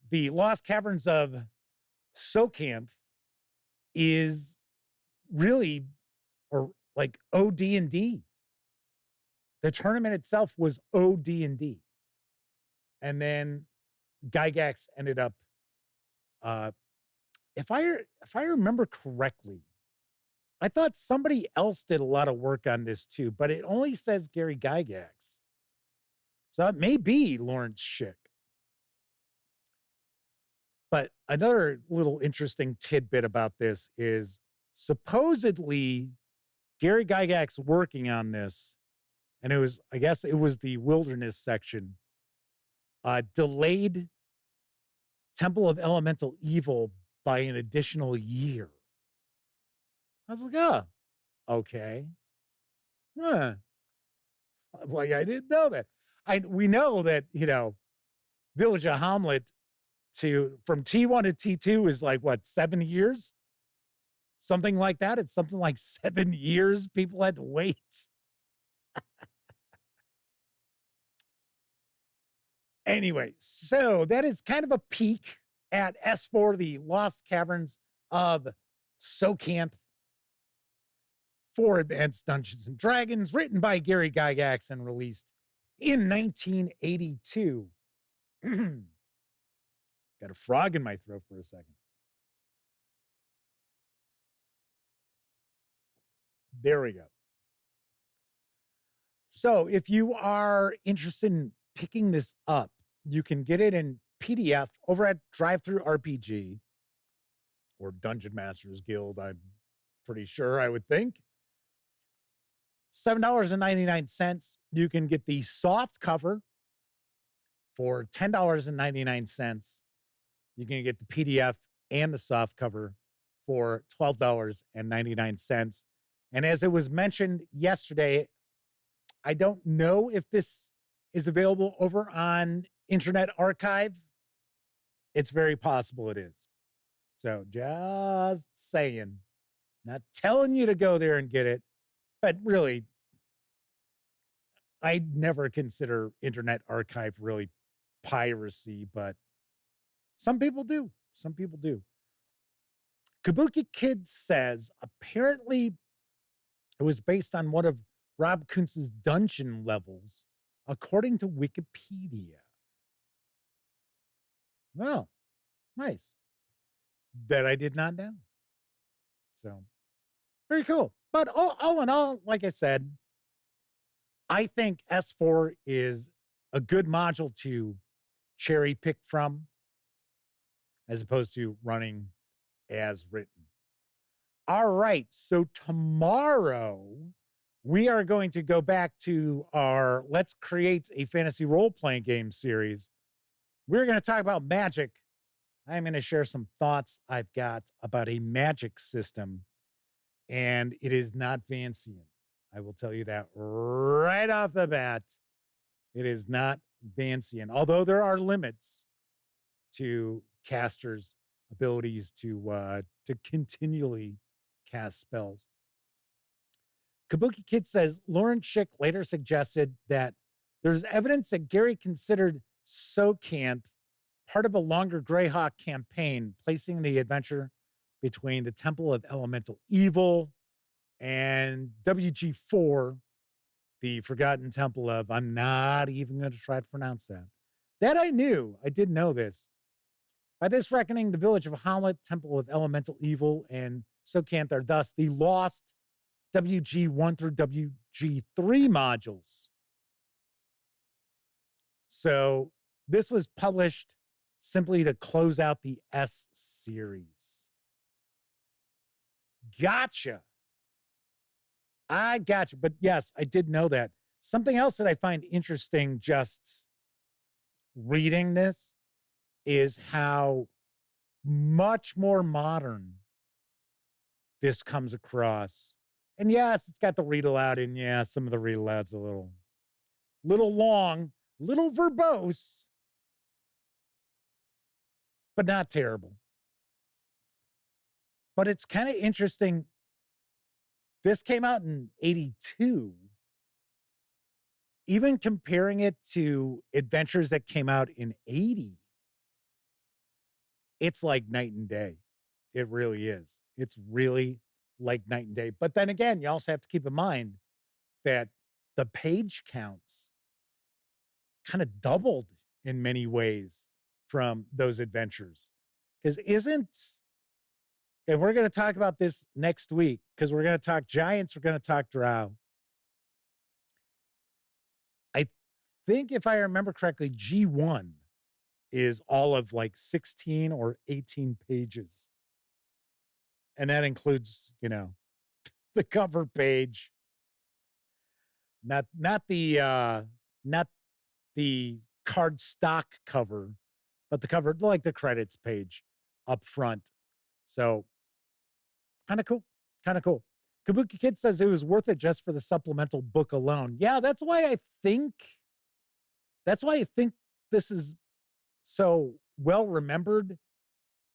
the Lost Caverns of Tsojcanth is really, or like OD&D. The tournament itself was OD&D. And then Gygax ended up, if I remember correctly, I thought somebody else did a lot of work on this too, but it only says Gary Gygax. So it may be Lawrence Schick. But another little interesting tidbit about this is supposedly Gary Gygax working on this, and I guess it was the wilderness section, delayed Temple of Elemental Evil by an additional year. I was like, oh, okay. Huh. Like, I didn't know that. We know that, Village of Hamlet from T1 to T2 is like, what, 7 years? Something like that. It's something like 7 years people had to wait. Anyway, so that is kind of a peek at S4, the Lost Caverns of Tsojcanth for Advanced Dungeons and Dragons, written by Gary Gygax and released in 1982. Got a frog in my throat for a second. There we go. So if you are interested in picking this up, you can get it in PDF over at Drive-Thru RPG or Dungeon Masters Guild, I'm pretty sure, I would think. $7.99. You can get the soft cover for $10.99. You can get the PDF and the soft cover for $12.99. And as it was mentioned yesterday, I don't know if this is available over on Internet Archive. It's very possible it is. So just saying, not telling you to go there and get it, but really, I'd never consider Internet Archive really piracy, but some people do. Some people do. Kabuki Kid says apparently it was based on one of Rob Kuntz's dungeon levels, according to Wikipedia. Well, nice. That I did not know. So, very cool. But all in all, like I said, I think S4 is a good module to cherry pick from, as opposed to running as written. All right, so tomorrow we are going to go back to our Let's Create a Fantasy Role-Playing Game series. We're going to talk about magic. I'm going to share some thoughts I've got about a magic system, and it is not Vancian. I will tell you that right off the bat. It is not Vancian, although there are limits to casters' abilities to continually cast spells. Kabuki Kid says Lawrence Schick later suggested that there's evidence that Gary considered Tsojcanth part of a longer Greyhawk campaign, placing the adventure between the Temple of Elemental Evil and WG4, the Forgotten Temple of, I'm not even going to try to pronounce that. That I knew. I did know this. By this reckoning, the Village of Hamlet, Temple of Elemental Evil, and Tsojcanth are thus the lost WG1 through WG3 modules. So this was published simply to close out the S series. Gotcha. I gotcha. But yes, I did know that. Something else that I find interesting just reading this is how much more modern this comes across. And yes, it's got the read aloud, and yeah, some of the read aloud's a little long, little verbose. but not terrible. But it's kind of interesting. This came out in 82. Even comparing it to adventures that came out in 80, it's like night and day. It really is. It's really like night and day. But then again, you also have to keep in mind that the page counts kind of doubled in many ways from those adventures. Because and we're going to talk about this next week, because we're going to talk giants, we're going to talk drow. I think if I remember correctly, G1 is all of like 16 or 18 pages. And that includes, the cover page. Not the card stock cover, but the cover, like the credits page up front. So kind of cool. Kabuki Kid says it was worth it just for the supplemental book alone. Yeah, that's why I think this is so well remembered,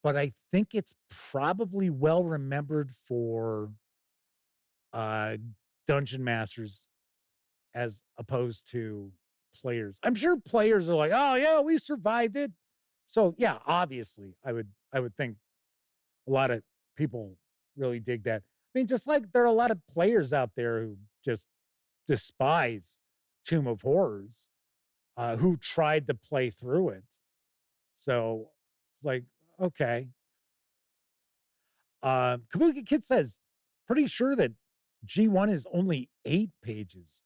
but I think it's probably well remembered for dungeon masters as opposed to players. I'm sure players are like, oh yeah, we survived it. So yeah, obviously I would think a lot of people really dig that. I mean, just like there are a lot of players out there who just despise Tomb of Horrors, who tried to play through it. So it's like, okay. Kabuki Kid says, pretty sure that G1 is only 8 pages.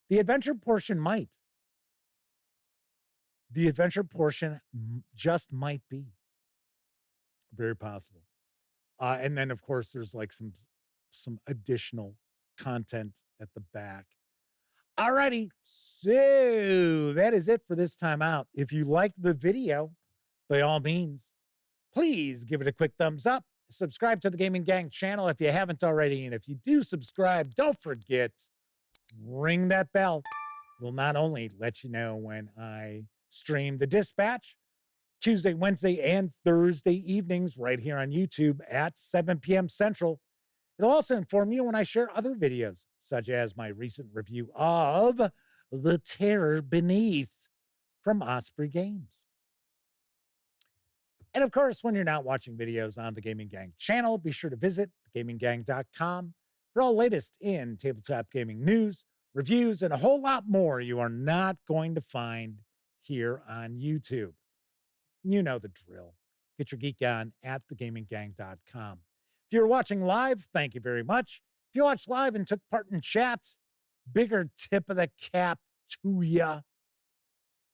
The adventure portion might. The adventure portion just might be. Very possible. And then, of course, there's like some additional content at the back. Alrighty, so that is it for this time out. If you liked the video, by all means, please give it a quick thumbs up. Subscribe to the Gaming Gang channel if you haven't already. And if you do subscribe, don't forget, ring that bell. It'll not only let you know when I stream the Dispatch, Tuesday, Wednesday, and Thursday evenings right here on YouTube at 7 p.m. Central. It'll also inform you when I share other videos, such as my recent review of The Terror Beneath from Osprey Games. And of course, when you're not watching videos on the Gaming Gang channel, be sure to visit gaminggang.com for all latest in tabletop gaming news, reviews, and a whole lot more you are not going to find here on YouTube. You know the drill. Get your geek on at thegaminggang.com. If you're watching live, thank you very much. If you watched live and took part in chat, bigger tip of the cap to ya.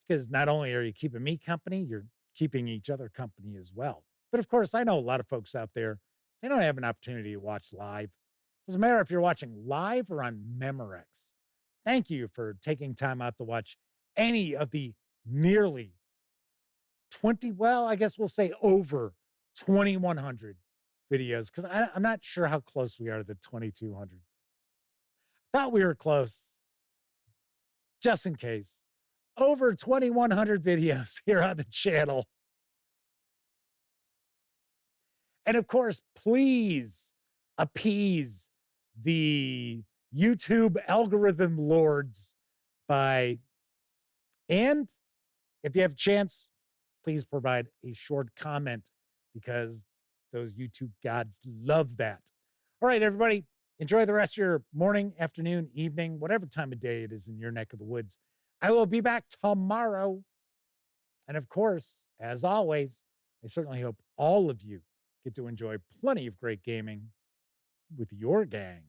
Because not only are you keeping me company, you're keeping each other company as well. But of course, I know a lot of folks out there, they don't have an opportunity to watch live. Doesn't matter if you're watching live or on Memorex. Thank you for taking time out to watch any of the nearly 20, well, I guess we'll say over 2,100 videos, because I'm not sure how close we are to the 2,200. Thought we were close. Just in case. Over 2,100 videos here on the channel. And of course, please appease the YouTube algorithm lords and if you have a chance, please provide a short comment, because those YouTube gods love that. All right, everybody, enjoy the rest of your morning, afternoon, evening, whatever time of day it is in your neck of the woods. I will be back tomorrow. And of course, as always, I certainly hope all of you get to enjoy plenty of great gaming with your gang.